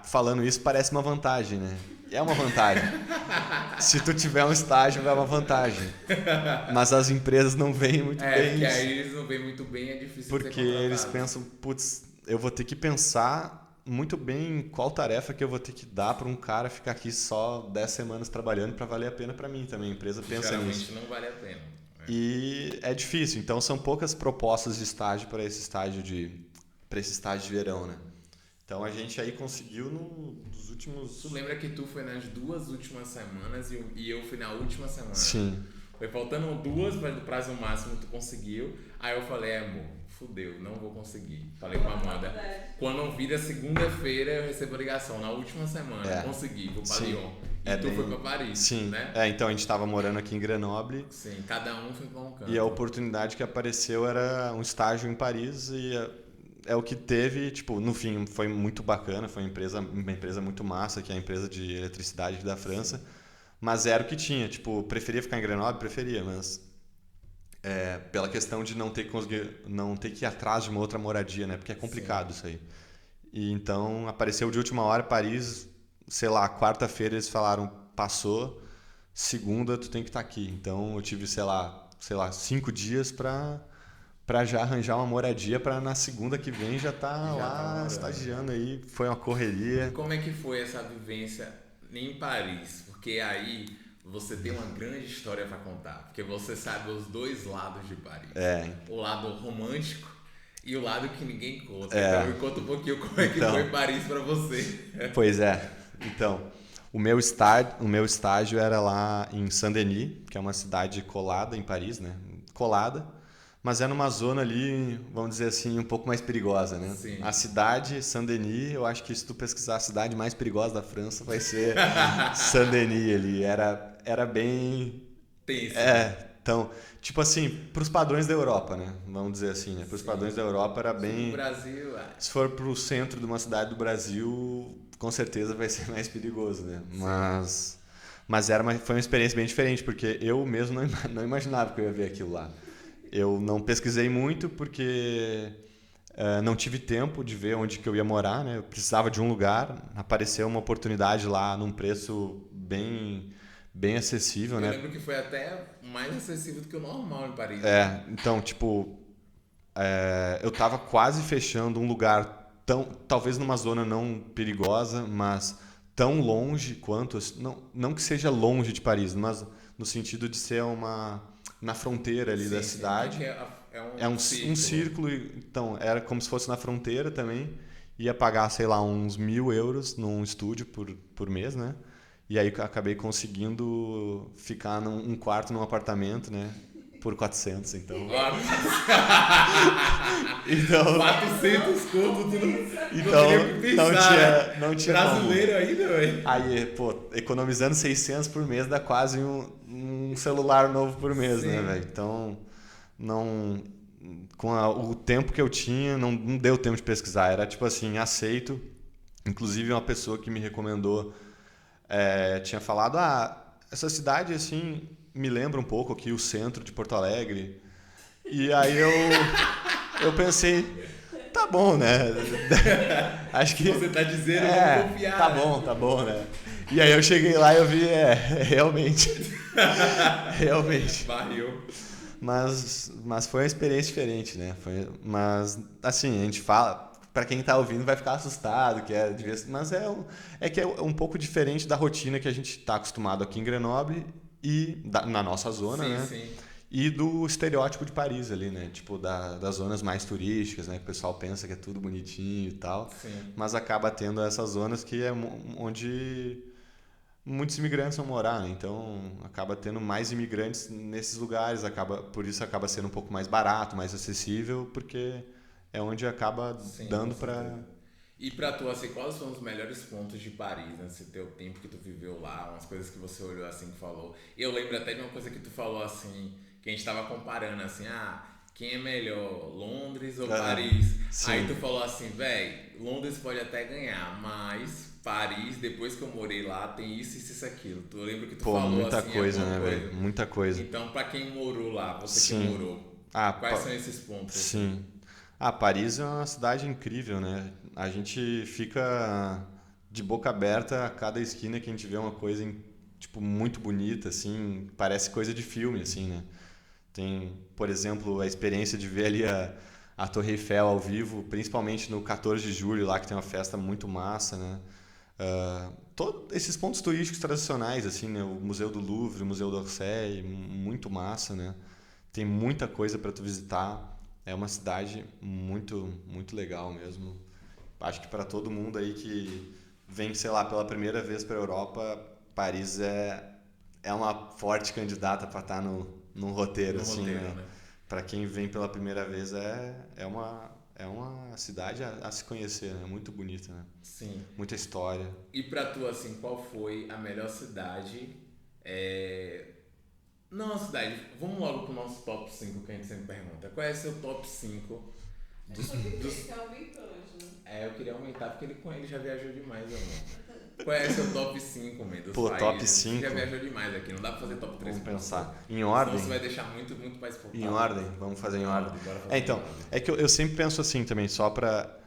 Falando isso parece uma vantagem, né? É uma vantagem. Se tu tiver um estágio, é uma vantagem. Mas as empresas não veem muito bem porque isso. aí eles não veem muito bem, é difícil porque ser contratado. Eles pensam, putz, eu vou ter que pensar muito bem qual tarefa que eu vou ter que dar para um cara ficar aqui só 10 semanas trabalhando para valer a pena para mim também. A empresa pensa nisso. Geralmente não vale a pena. E é difícil. Então são poucas propostas de estágio para esse estágio de verão, né? Então a gente aí conseguiu nos últimos... Tu lembra que tu foi nas 2 últimas semanas e eu fui na última semana? Sim. Foi faltando 2 para o prazo máximo, tu conseguiu. Aí eu falei, amor, fudeu, não vou conseguir. Falei com a Amanda. Quando vira segunda-feira, eu recebo a ligação. Na última semana, consegui, vou para Lyon. E tu foi para Paris, sim. né? Então a gente estava morando aqui em Grenoble. Sim, cada um foi para um canto. E a oportunidade que apareceu era um estágio em Paris e... É o que teve, tipo, no fim foi muito bacana, foi uma empresa muito massa, que é a empresa de eletricidade da França, mas era o que tinha, tipo, preferia ficar em Grenoble? Preferia, mas pela questão de não ter que ir atrás de uma outra moradia, né, porque é complicado isso aí. E então apareceu de última hora Paris, sei lá, quarta-feira eles falaram, passou, segunda tu tem que estar aqui, então eu tive, sei lá, 5 dias para já arranjar uma moradia para na segunda que vem já lá estagiando aí. Foi uma correria. Como é que foi essa vivência em Paris? Porque aí você tem uma grande história para contar. Porque você sabe os 2 lados de Paris. O lado romântico e o lado que ninguém conta. Então me conta um pouquinho como é que foi Paris para você. Pois é. Então, o meu estágio era lá em Saint-Denis, que é uma cidade colada em Paris, né? Colada. mas é numa zona ali, vamos dizer assim, um pouco mais perigosa, né? Sim. A cidade, Saint-Denis, eu acho que se tu pesquisar a cidade mais perigosa da França, vai ser Saint-Denis ali. Era bem... Tenso. Então, tipo assim, pros padrões da Europa, né? Vamos dizer assim, né? Pros Sim. Padrões da Europa era No bem... Brasil, Se for pro centro de uma cidade do Brasil, com certeza vai ser mais perigoso, né? Mas foi uma experiência bem diferente, porque eu mesmo não imaginava que eu ia ver aquilo lá. Eu não pesquisei muito porque não tive tempo de ver onde que eu ia morar, né? Eu precisava de um lugar, apareceu uma oportunidade lá num preço bem acessível, eu né? lembro que foi até mais acessível do que o normal em Paris. Então, tipo, eu tava quase fechando um lugar talvez numa zona não perigosa, mas tão longe quanto, não que seja longe de Paris, mas no sentido de ser na fronteira ali da cidade. É um Um círculo, então era como se fosse na fronteira também. Ia pagar, sei lá, uns 1.000 euros num estúdio por mês, né? E aí acabei conseguindo ficar num quarto num apartamento, né? Por 400, então. Então 400 conto, tu não tinha brasileiro como. ainda, velho. Aí, pô, economizando 600 por mês dá quase um celular novo por mês, né, velho? Então, com o tempo que eu tinha, não deu tempo de pesquisar. Era tipo assim, aceito. Inclusive, uma pessoa que me recomendou tinha falado, essa cidade, assim, me lembra um pouco aqui o centro de Porto Alegre. E aí eu pensei, tá bom, né? Acho que... Você tá dizendo, eu vou confiar. Tá bom, né? E aí eu cheguei lá e eu vi, realmente. Realmente. Barril. Mas foi uma experiência diferente, né? Mas, assim, a gente fala... Para quem tá ouvindo vai ficar assustado, mas que é um pouco diferente da rotina que a gente tá acostumado aqui em Grenoble e na nossa zona, né? Sim. E do estereótipo de Paris ali, né? Tipo, das zonas mais turísticas, né? Que o pessoal pensa que é tudo bonitinho e tal. Sim. Mas acaba tendo essas zonas que é onde muitos imigrantes vão morar, né? Então, acaba tendo mais imigrantes nesses lugares. Por isso acaba sendo um pouco mais barato, mais acessível, porque é onde acaba dando para... E pra tu, assim, quais são os melhores pontos de Paris, nesse teu tempo que tu viveu lá, umas coisas que você olhou assim que falou? Eu lembro até de uma coisa que tu falou assim, que a gente tava comparando assim, quem é melhor, Londres ou Paris? Sim. Aí tu falou assim, Londres pode até ganhar, mas Paris, depois que eu morei lá, tem isso, aquilo. Tu lembra que tu falou muita assim, coisa, né, velho? Muita coisa. Então, pra quem morou lá, você Sim. que morou, quais são esses pontos? Sim. Paris é uma cidade incrível, né? A gente fica de boca aberta a cada esquina que a gente vê uma coisa tipo muito bonita, assim, parece coisa de filme, assim, né? Tem, por exemplo, a experiência de ver ali a Torre Eiffel ao vivo, principalmente no 14 de julho lá que tem uma festa muito massa, né? Todos esses pontos turísticos tradicionais, assim, né? O Museu do Louvre, o Museu d'Orsay, muito massa, né? Tem muita coisa para tu visitar. É uma cidade muito, muito legal mesmo. Acho que para todo mundo aí que vem, sei lá, pela primeira vez para a Europa, Paris é uma forte candidata para estar no roteiro, assim, né? Para quem vem pela primeira vez é uma cidade a se conhecer, né? Muito bonita, né? Sim. Muita história. E para tu, assim, qual foi a melhor cidade? Não a cidade, vamos logo pro nosso top 5 que a gente sempre pergunta. Qual é o seu top 5 dos... Tá aumentando, né? Eu queria aumentar porque ele já viajou demais, amor. Qual é o seu top 5, man, dos países? Top 5? Você já viajou demais aqui, não dá pra fazer top 3. Vamos pensar. Em ordem? Senão você vai deixar muito, muito mais focado. Em ordem? Vamos fazer em ordem. Então, é que eu sempre penso assim também, só pra...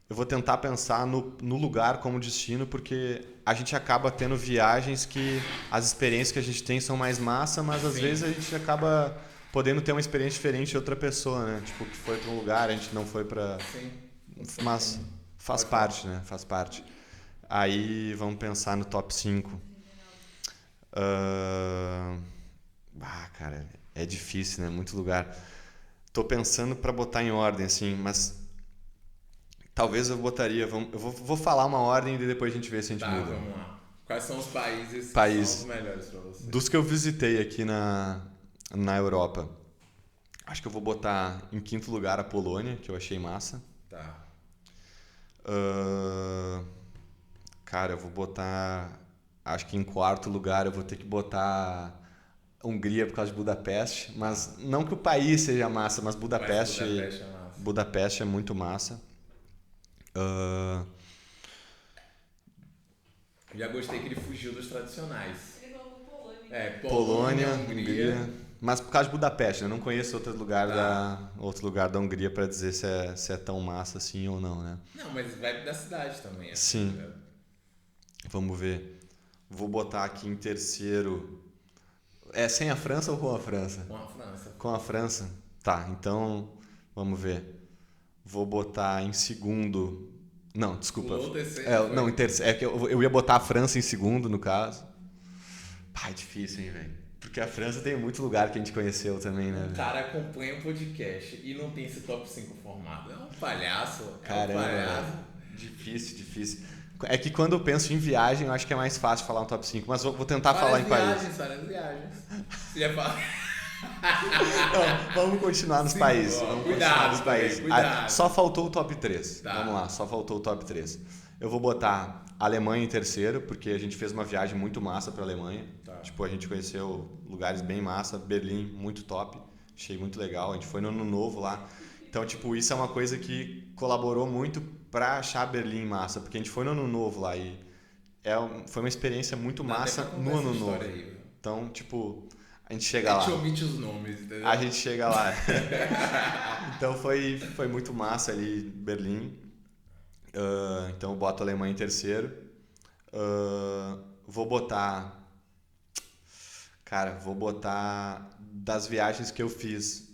Eu vou tentar pensar no lugar como destino, porque a gente acaba tendo viagens que as experiências que a gente tem são mais massa, mas às vezes a gente acaba podendo ter uma experiência diferente de outra pessoa, né? Tipo, que foi para um lugar, a gente não foi para... Sim. Mas faz parte, né? Faz parte. Aí vamos pensar no top 5. Cara, é difícil, né? Muito lugar. Tô pensando para botar em ordem, assim, mas... Talvez eu botaria... Eu vou falar uma ordem e depois a gente vê se a gente muda. Vamos lá. Quais são os países que são os melhores para você? Dos que eu visitei aqui na Europa. Acho que eu vou botar em quinto lugar a Polônia, que eu achei massa. Tá. Cara, eu vou botar... Acho que em quarto lugar eu vou ter que botar Hungria por causa de Budapeste. Mas não que o país seja massa, mas Budapeste Budapeste é massa. Budapeste é muito massa. Já gostei que ele fugiu dos tradicionais. Ele falou Polônia. Polônia, Hungria. Mas por causa de Budapeste, eu não conheço outro lugar, outro lugar da Hungria para dizer se é tão massa assim ou não, né? Não, mas vai da cidade também. Assim, Sim. Vamos ver. Vou botar aqui em terceiro. É sem a França ou com a França? Com a França. Com a França? Tá, então vamos ver. Vou botar em segundo. Não, desculpa. Pulou o terceiro, Não, em terceiro. É que eu ia botar a França em segundo, no caso. Pá, é difícil, hein, velho? Porque a França tem muito lugar que a gente conheceu também, né? O cara acompanha o podcast e não tem esse top 5 formado. É um palhaço. Caramba, é um palhaço. difícil. É que quando eu penso em viagem, eu acho que é mais fácil falar um top 5, mas vou tentar falar em país. Várias viagens. Você já fala... Não, vamos continuar nos países. Cuidado. Só faltou o top 3. Tá. Vamos lá, só faltou o top 3. Eu vou botar Alemanha em terceiro, porque a gente fez uma viagem muito massa pra Alemanha. Tá. Tipo, a gente conheceu lugares bem massa, Berlim, muito top. Achei muito legal. A gente foi no Ano Novo lá. Então, tipo, isso é uma coisa que colaborou muito pra achar Berlim massa, porque a gente foi no Ano Novo lá e foi uma experiência muito massa no Ano Novo. Aí, então, tipo, a gente chega lá. A gente omite os nomes, entendeu? A gente chega lá. Então foi muito massa ali Berlim. Então eu boto a Alemanha em terceiro. Vou botar das viagens que eu fiz.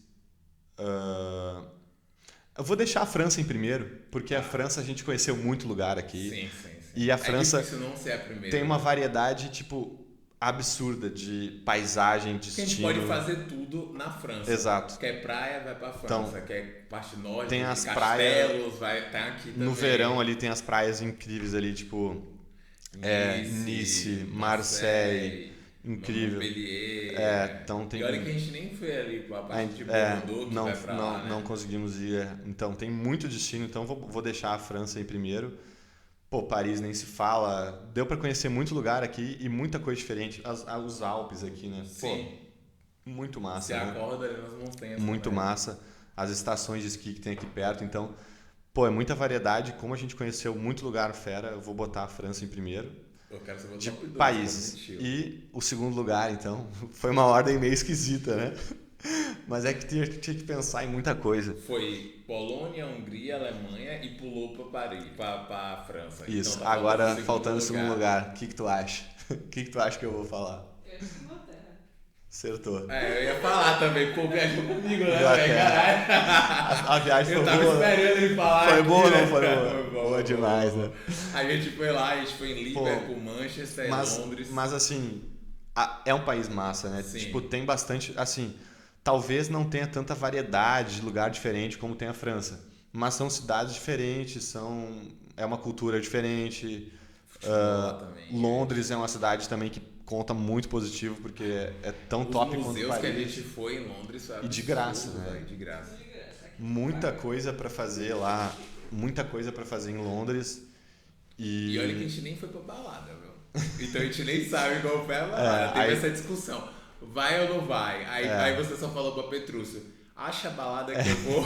Eu vou deixar a França em primeiro, porque a França a gente conheceu muito lugar aqui. Sim. E a França difícil não ser a primeira. tem uma variedade, tipo, absurda de paisagem, destino. A gente pode fazer tudo na França. Exato. Quer praia, vai pra França. Então, Quer parte norte, tem as castelos, tá aqui também. No verão ali tem as praias incríveis ali, tipo Nice, Marseille, incrível. Montpellier. Então tem. E olha que a gente nem foi ali pra parte de Bordeaux, que vai pra lá, né? Não conseguimos ir. Então tem muito destino, então vou deixar a França em primeiro. Pô, Paris nem se fala. Deu pra conhecer muito lugar aqui e muita coisa diferente. Os Alpes aqui, né? Sim. Pô, muito massa. Você né? acorda ali nas montanhas. Muito também. massa. As estações de esqui que tem aqui perto. Então, pô, é muita variedade. Como a gente conheceu muito lugar fera, eu vou botar a França em primeiro. Eu quero saber o De top 2, países. E o segundo lugar, então, foi uma ordem meio esquisita, né? Mas é que tinha que pensar em muita coisa. Foi Polônia, Hungria, Alemanha e pulou pra Paris, pra França. Isso. Então, tá Agora, faltando o segundo lugar. O que tu acha? O que tu acha que eu vou falar? Eu acho que Inglaterra. Acertou. Eu ia falar também, pô, viajou comigo, né, Inglaterra. velho? Caralho. A viagem foi Eu tava boa. esperando ele falar. Foi aqui, boa ou né? não foi boa? Foi Boa demais, né? A gente foi lá, a gente foi em Liverpool, Manchester, Londres. Mas assim, é um país massa, né? Sim. Tipo, tem bastante, assim, talvez não tenha tanta variedade de lugar diferente como tem a França, mas são cidades diferentes, é uma cultura diferente. Também. Londres é uma cidade também que conta muito positivo, porque é tão top quanto museus Paris. que a gente foi em Londres foi E de graça, absurdo, né? velho, de graça. Muita coisa pra fazer lá, muita coisa pra fazer em Londres. E olha que a gente nem foi pra balada, viu? Então a gente nem sabe qual foi a balada. Teve essa discussão. Vai ou não vai? Aí você só falou pra Petrúcio, acha a balada que eu vou.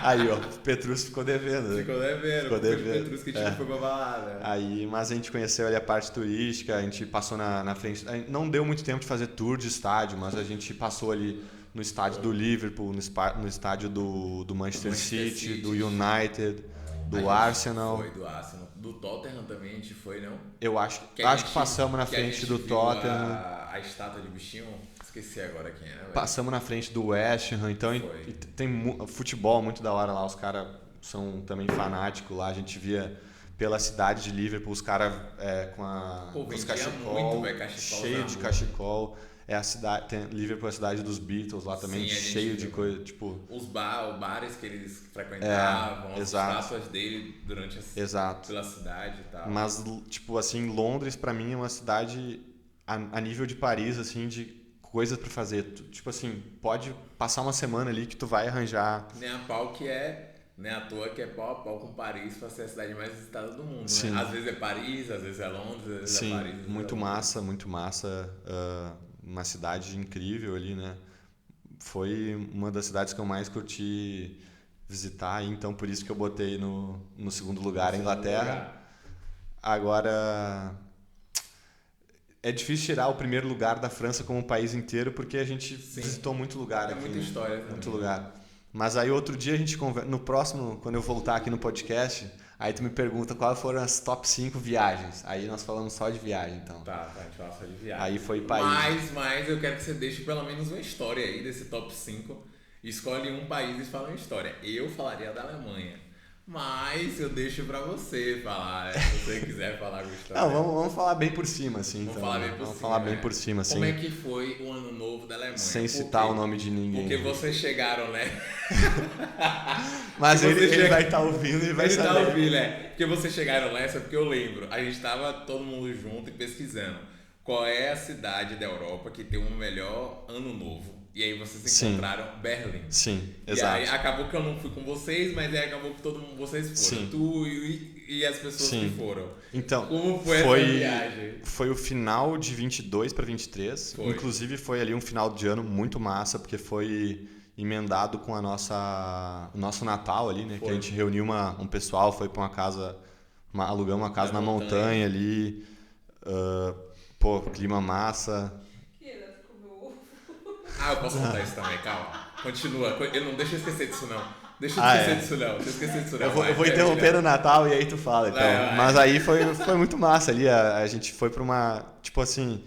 Aí, ó, Petrúcio ficou devendo. Né? Ficou devendo. Ficou devendo. Petrúcio que a gente não foi pra balada. Aí, mas a gente conheceu ali a parte turística, a gente passou na frente. Não deu muito tempo de fazer tour de estádio, mas a gente passou ali no estádio do Liverpool, no estádio do Manchester City, do United, do Arsenal. Foi do Arsenal. Do Tottenham também a gente foi, não? Eu acho que passamos na frente do Tottenham. A estátua de bichinho, esqueci agora quem era. Velho. Passamos na frente do West Ham. Então tem futebol muito da hora lá. Os caras são também fanáticos lá. A gente via pela cidade de Liverpool os caras com os cachecol, cheio de cachecol. É a cidade, Liverpool é a cidade dos Beatles lá também, Sim, cheio de coisa, tipo... Os bares que eles frequentavam, as estátuas dele durante pela cidade e tal. Mas, tipo assim, Londres pra mim é uma cidade a nível de Paris, assim, de coisas para fazer. Tipo assim, pode passar uma semana ali que tu vai arranjar. Nem a pau que é, nem à toa que é pau a pau com Paris pra ser a cidade mais visitada do mundo, Sim. né? Às vezes é Paris, às vezes é Londres, às vezes Sim, é Paris. Às vezes muito é Londres. massa, muito massa. Uma cidade incrível ali, né? Foi uma das cidades que eu mais curti visitar, então por isso que eu botei no segundo lugar a Inglaterra. Agora, é difícil tirar o primeiro lugar da França como país inteiro, porque a gente visitou muito lugar É aqui. muita né? história também. Muito lugar. Mas aí outro dia a gente conversa, no próximo, quando eu voltar aqui no podcast, aí tu me pergunta quais foram as top 5 viagens. Aí nós falamos só de viagem, então. Tá, a gente fala só de viagem. Aí foi país. Mas eu quero que você deixe pelo menos uma história aí desse top 5. Escolhe um país e fala uma história. Eu falaria da Alemanha. Mas eu deixo pra você falar, né? Se você quiser falar alguma história. Não, vamos falar bem por cima, assim. Vamos então. falar bem por Vamos cima, falar né? bem por cima, assim. Como é que foi o ano novo da Alemanha? Sem citar o nome de ninguém. Porque vocês chegaram, né? Mas ele chega- vai estar ouvindo e vai Ele saber. tá ouvindo, né? Porque vocês chegaram nessa, porque eu lembro, a gente tava todo mundo junto e pesquisando qual é a cidade da Europa que tem um melhor ano novo. E aí vocês Sim. encontraram Berlim. Sim, E exato. aí acabou que eu não fui com vocês, mas aí acabou que todo mundo, vocês foram. Sim. Tu e as pessoas Sim. que foram. Então, Como foi essa viagem? Foi o final de 22 para 23. Foi. Inclusive foi ali um final de ano muito massa, porque foi emendado com o nosso Natal ali, né? Foi. Que a gente reuniu um pessoal, foi para uma casa, alugamos uma casa Na na montanha ali. Clima massa. Que era tu comeu ovo? Ah, eu posso contar isso também, calma. Continua. Eu não deixa eu esquecer disso não. Deixa eu Ah, esquecer é. disso não. Deixa eu esquecer disso não. Eu vou vai, interromper no Natal e aí tu fala, então. Vai. Mas aí foi muito massa ali. A gente foi pra uma, tipo assim,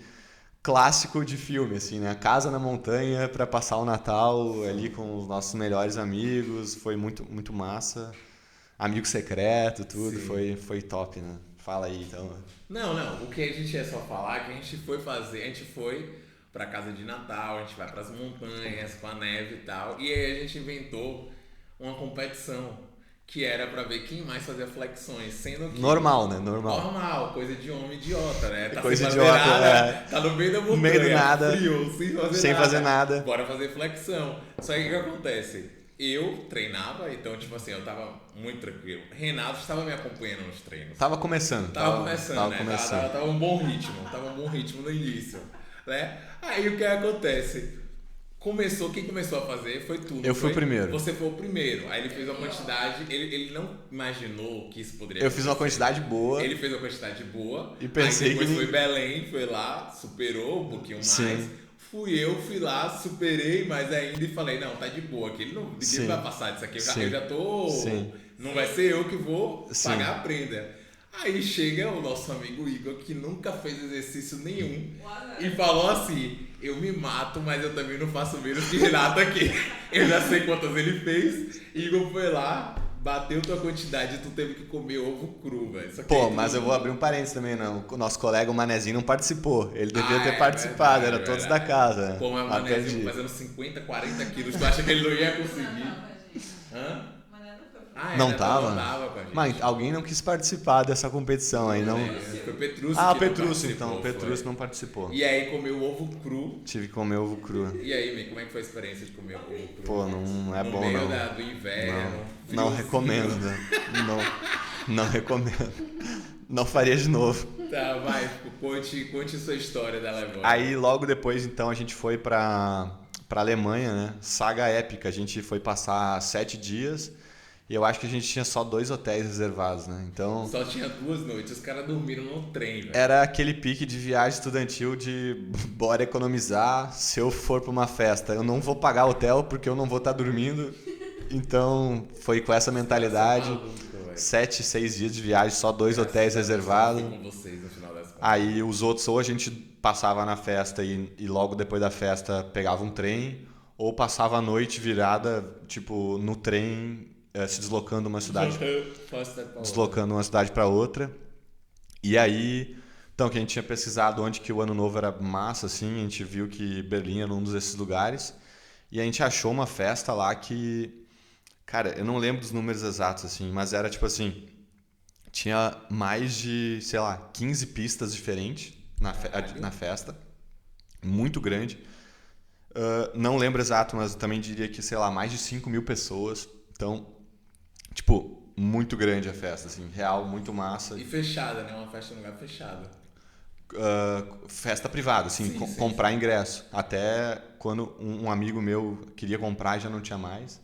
clássico de filme, assim, né? Casa na montanha pra passar o Natal ali com os nossos melhores amigos. Foi muito, muito massa. Amigo secreto, tudo. Sim. Foi top, né? Fala aí, então. Não. O que a gente ia só falar é que a gente foi fazer, a gente foi pra casa de Natal, a gente vai pras montanhas com a neve e tal. E aí a gente inventou uma competição que era pra ver quem mais fazia flexões, sendo que... Normal, né? Normal. Normal, coisa de homem idiota, né? Tá Coisa sem fazer idiota, nada, é. tá no meio da montanha, No meio do nada, frio, sem fazer nada. Bora fazer flexão. Só que o que acontece? Eu treinava, então, tipo assim, eu tava muito tranquilo. Renato estava me acompanhando nos treinos. Tava começando. Tava começando, né? começando. Tava um bom ritmo no início, né? Aí o que acontece? Quem começou a fazer foi tu, não Eu fui foi? o primeiro. Você foi o primeiro. Aí ele fez uma quantidade, ele não imaginou que isso poderia Eu fiz uma acontecer. quantidade boa. Ele fez uma quantidade boa. E pensei aí depois que- foi Belém, foi lá, superou um pouquinho mais. Sim. Fui lá, superei mais ainda e falei, não, tá de boa aqui. Ninguém Sim. vai passar disso aqui. Sim. Eu já tô... Sim. Não vai ser eu que vou Sim. pagar a prenda. Aí chega o nosso amigo Igor, que nunca fez exercício nenhum, e falou assim, eu me mato, mas eu também não faço menos que Renato aqui. Eu já sei quantas ele fez. Igor foi lá, bateu tua quantidade e tu teve que comer ovo cru, velho. Só que Pô, aí mas tu- eu vou abrir um parênteses também, não. O nosso colega, o Manezinho, não participou. Ele devia Ah, ter é participado, verdade, era todos verdade. da casa. Né? Pô, mas o Mas Manézinho perdi. fazendo 50, 40 quilos, tu acha que ele não ia conseguir? Hã? Mané não foi pra Ah, é, Não né? tava? Não tava com a gente. Mas alguém não quis participar dessa competição aí, não. Foi o Petrúcio Ah, o que não Petrúcio, então. participou, O Petrúcio foi. não participou. E aí comeu ovo cru. Tive que comer ovo cru. E aí, Mi, como é que foi a experiência de comer ovo cru? Pô, não é no bom, meio não. do inverno. Não friozinho. recomendo, né? Não recomendo. Não faria de novo. Tá, vai, conte sua história da Alemanha. Aí, logo depois, então, a gente foi pra Alemanha, né? Saga épica. A gente foi passar 7 dias e eu acho que a gente tinha só 2 hotéis reservados, né? Então, Só tinha 2 noites, os caras dormiram no trem, velho. era aquele pique de viagem estudantil de bora economizar. Se eu for pra uma festa, eu não vou pagar hotel porque eu não vou estar dormindo. Então, foi com essa mentalidade. Maluco, velho. 7, 6 dias de viagem, só 2 hotéis Eu reservados. fui com vocês no final das contas. Aí os outros, ou a gente passava na festa e logo depois da festa pegava um trem, ou passava a noite virada, tipo, no trem, se deslocando uma cidade, para outra. E aí, então, que a gente tinha pesquisado onde que o Ano Novo era massa, assim, a gente viu que Berlim era um desses lugares, e a gente achou uma festa lá que, cara, eu não lembro dos números exatos, assim, mas era tipo assim, tinha mais de, sei lá, 15 pistas diferentes na festa, muito grande. Não lembro exato, mas eu também diria que, sei lá, mais de 5.000 pessoas. Então, tipo, muito grande a festa, assim, real, muito massa. E fechada, né? Uma festa em lugar fechado. Festa privada, assim, Sim, sim, comprar sim. ingresso. Até quando um amigo meu queria comprar, já não tinha mais.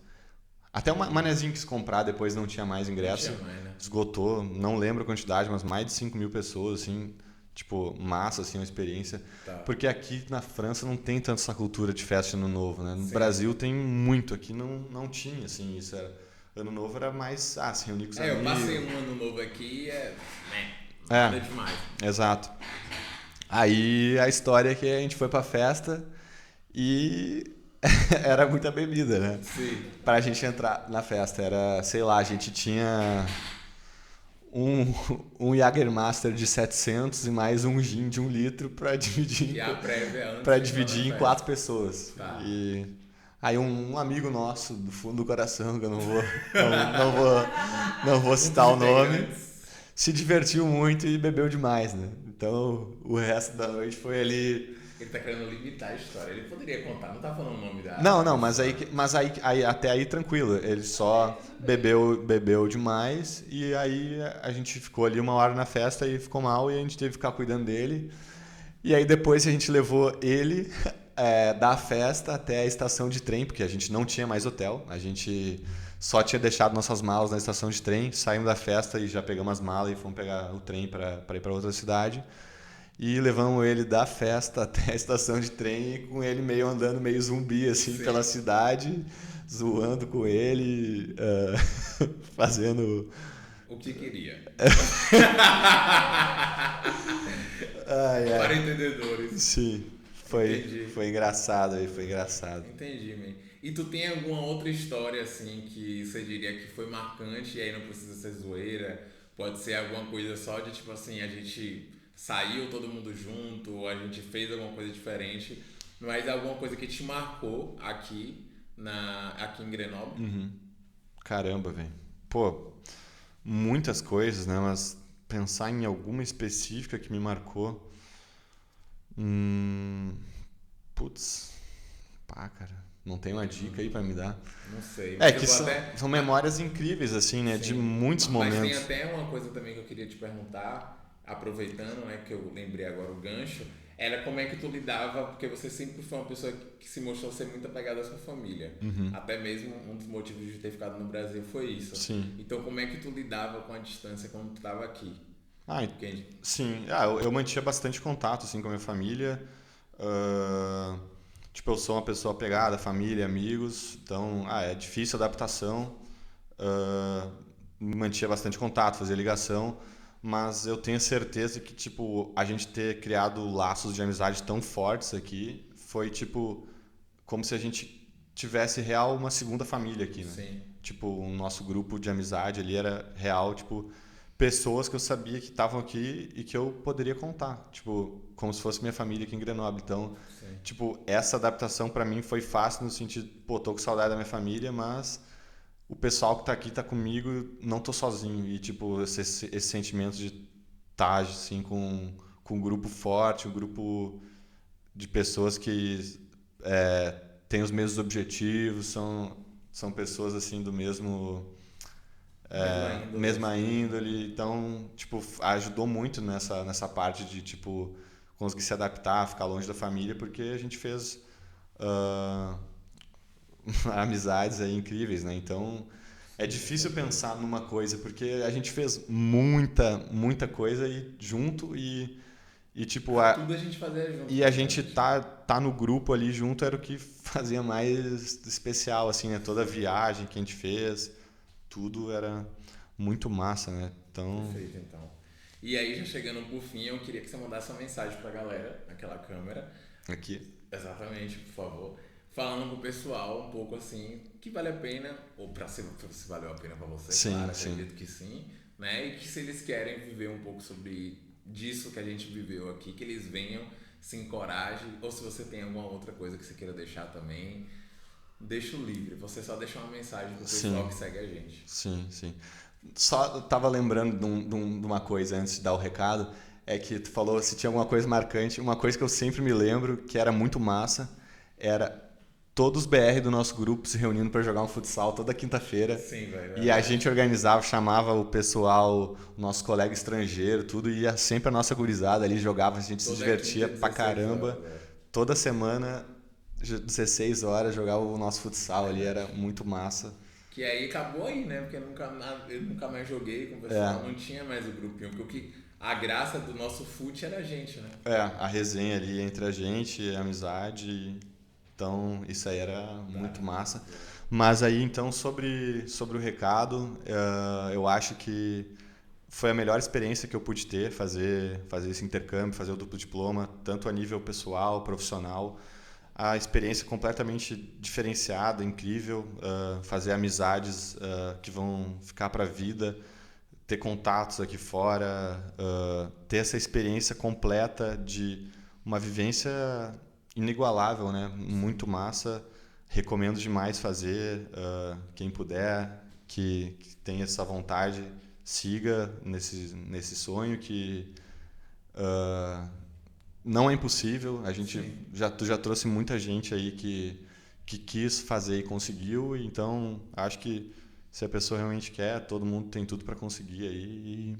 Até o manezinho quis comprar, depois não tinha mais Não tinha ingresso. mais, né? Esgotou, não lembro a quantidade, mas mais de 5.000 pessoas, assim, tipo, massa, assim, uma experiência. Tá. Porque aqui na França não tem tanto essa cultura de festa de ano novo, né? No Sim. Brasil tem muito, aqui não tinha, assim, isso era... Ano novo era mais, se reunir com os Eu passei amigos. um ano novo aqui né? É, Nada demais. exato. Aí a história é que a gente foi pra festa e era muita bebida, né? Sim. Pra gente entrar na festa. Era, sei lá, a gente tinha um, um Jägermaster de 700 e mais um gin de 1 litro pra dividir, Que é a prévia antes pra de entrar na dividir em festa. 4 pessoas. Tá. E aí um amigo nosso, do fundo do coração, que eu não vou citar o Um dos nome, integrantes. se divertiu muito e bebeu demais, né? Então o resto da noite foi ali. Ele tá querendo limitar a história. Ele poderia contar, não tá falando o nome da Não, pessoa. mas aí até aí tranquilo. Ele só bebeu demais e aí a gente ficou ali 1 hora na festa e ficou mal e a gente teve que ficar cuidando dele. E aí depois a gente levou ele da festa até a estação de trem, porque a gente não tinha mais hotel. A gente só tinha deixado nossas malas na estação de trem. Saímos da festa e já pegamos as malas e fomos pegar o trem para ir para outra cidade. E levamos ele da festa até a estação de trem, e com ele meio andando meio zumbi assim Sim. pela cidade, zoando com ele, fazendo. O que queria. Ai, Para ai. entendedores. Sim, Entendi. foi engraçado aí, foi engraçado. Entendi, man. E tu tem alguma outra história assim que você diria que foi marcante e aí não precisa ser zoeira? Pode ser alguma coisa só de tipo assim, a gente saiu todo mundo junto, ou a gente fez alguma coisa diferente, mas alguma coisa que te marcou aqui em Grenoble? Caramba, velho. Pô, muitas coisas, né? Mas pensar em alguma específica que me marcou. Putz, pá, cara. Não tem uma dica aí pra me dar. Não sei, É mas eu que vou são, até. são memórias incríveis, assim, né? De Sim. muitos Mas tem momentos. até uma coisa também que eu queria te perguntar, aproveitando, né, que eu lembrei agora o gancho, era como é que tu lidava, porque você sempre foi uma pessoa que se mostrou ser muito apegada à sua família. Até mesmo um dos motivos de ter ficado no Brasil foi isso. Sim. Então como é que tu lidava com a distância quando tu estava aqui? Ah, Porque, sim. Eu mantinha bastante contato, assim, com a minha família. Ah, tipo, eu sou uma pessoa apegada, família, amigos. Então, é difícil a adaptação. Ah, mantinha bastante contato, fazia ligação. Mas eu tenho certeza que, tipo, a gente ter criado laços de amizade tão fortes aqui foi, tipo, como se a gente tivesse real uma segunda família aqui, né? sim, Tipo, o nosso grupo de amizade ali era real, tipo, pessoas que eu sabia que estavam aqui e que eu poderia contar, tipo, como se fosse minha família aqui em Grenoble. Então, sim. tipo, essa adaptação pra mim foi fácil no sentido, pô, tô com saudade da minha família, mas o pessoal que tá aqui tá comigo, não tô sozinho. E, tipo, esse sentimento de estar, assim, com um grupo forte, um grupo de pessoas que têm os mesmos objetivos, são pessoas, assim, do Mesma índole, mesma assim. índole. Então, tipo, ajudou muito nessa parte de, tipo, conseguir se adaptar, ficar longe da família, porque a gente fez ah, amizades aí incríveis, né? Então, é Sim, com difícil certeza. pensar numa coisa, porque a gente fez muita coisa e junto e tipo, Tudo a gente fazia junto, e a gente praticamente. tá no grupo ali junto era o que fazia mais especial, assim, né? Toda a viagem que a gente fez, tudo era muito massa, né? Então, Perfeito, então. E aí, já chegando por fim, eu queria que você mandasse uma mensagem pra galera, naquela câmera. aqui. Exatamente, por favor. Falando pro pessoal um pouco assim, que vale a pena, ou pra se valeu a pena pra você, Sim, claro, sim. acredito que sim, né? E que se eles querem viver um pouco sobre disso que a gente viveu aqui, que eles venham, se encorajem, ou se você tem alguma outra coisa que você queira deixar também, deixa livre. Você só deixa uma mensagem pro pessoal Sim. que segue a gente. Sim, sim. Só tava lembrando de uma coisa antes de dar o recado, é que tu falou se tinha alguma coisa marcante, uma coisa que eu sempre me lembro, que era muito massa, era todos os BR do nosso grupo se reunindo para jogar um futsal toda quinta-feira. Sim, velho. E a gente organizava, chamava o pessoal, o nosso colega estrangeiro, tudo, e ia sempre a nossa gurizada ali, jogava, a gente se divertia pra caramba. Toda semana, 16 horas, jogava o nosso futsal ali, era muito massa. Que aí acabou aí, né? Porque eu nunca mais joguei com o pessoal, não tinha mais o grupinho. Porque a graça do nosso fute era a gente, né? A resenha ali entre a gente, a amizade. Então, isso aí era muito massa. Mas aí, então, sobre o recado, eu acho que foi a melhor experiência que eu pude ter, fazer esse intercâmbio, fazer o duplo diploma, tanto a nível pessoal, profissional. A experiência completamente diferenciada, incrível, fazer amizades que vão ficar para a vida, ter contatos aqui fora, ter essa experiência completa de uma vivência inigualável, né? Muito massa. Recomendo demais fazer. Quem puder, que tem essa vontade, siga nesse sonho que não é impossível. A gente já trouxe muita gente aí que quis fazer e conseguiu. Então, acho que se a pessoa realmente quer, todo mundo tem tudo para conseguir aí.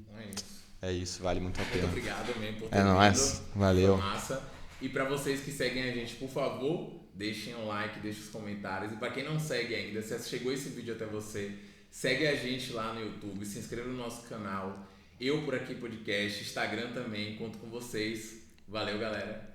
É isso, vale muito a pena. Muito obrigado mesmo por ter vindo. Nóis, valeu. Foi massa. E para vocês que seguem a gente, por favor, deixem um like, deixem os comentários. E para quem não segue ainda, se chegou esse vídeo até você, segue a gente lá no YouTube, se inscreva no nosso canal. Eu Por Aqui Podcast, Instagram também, conto com vocês. Valeu, galera.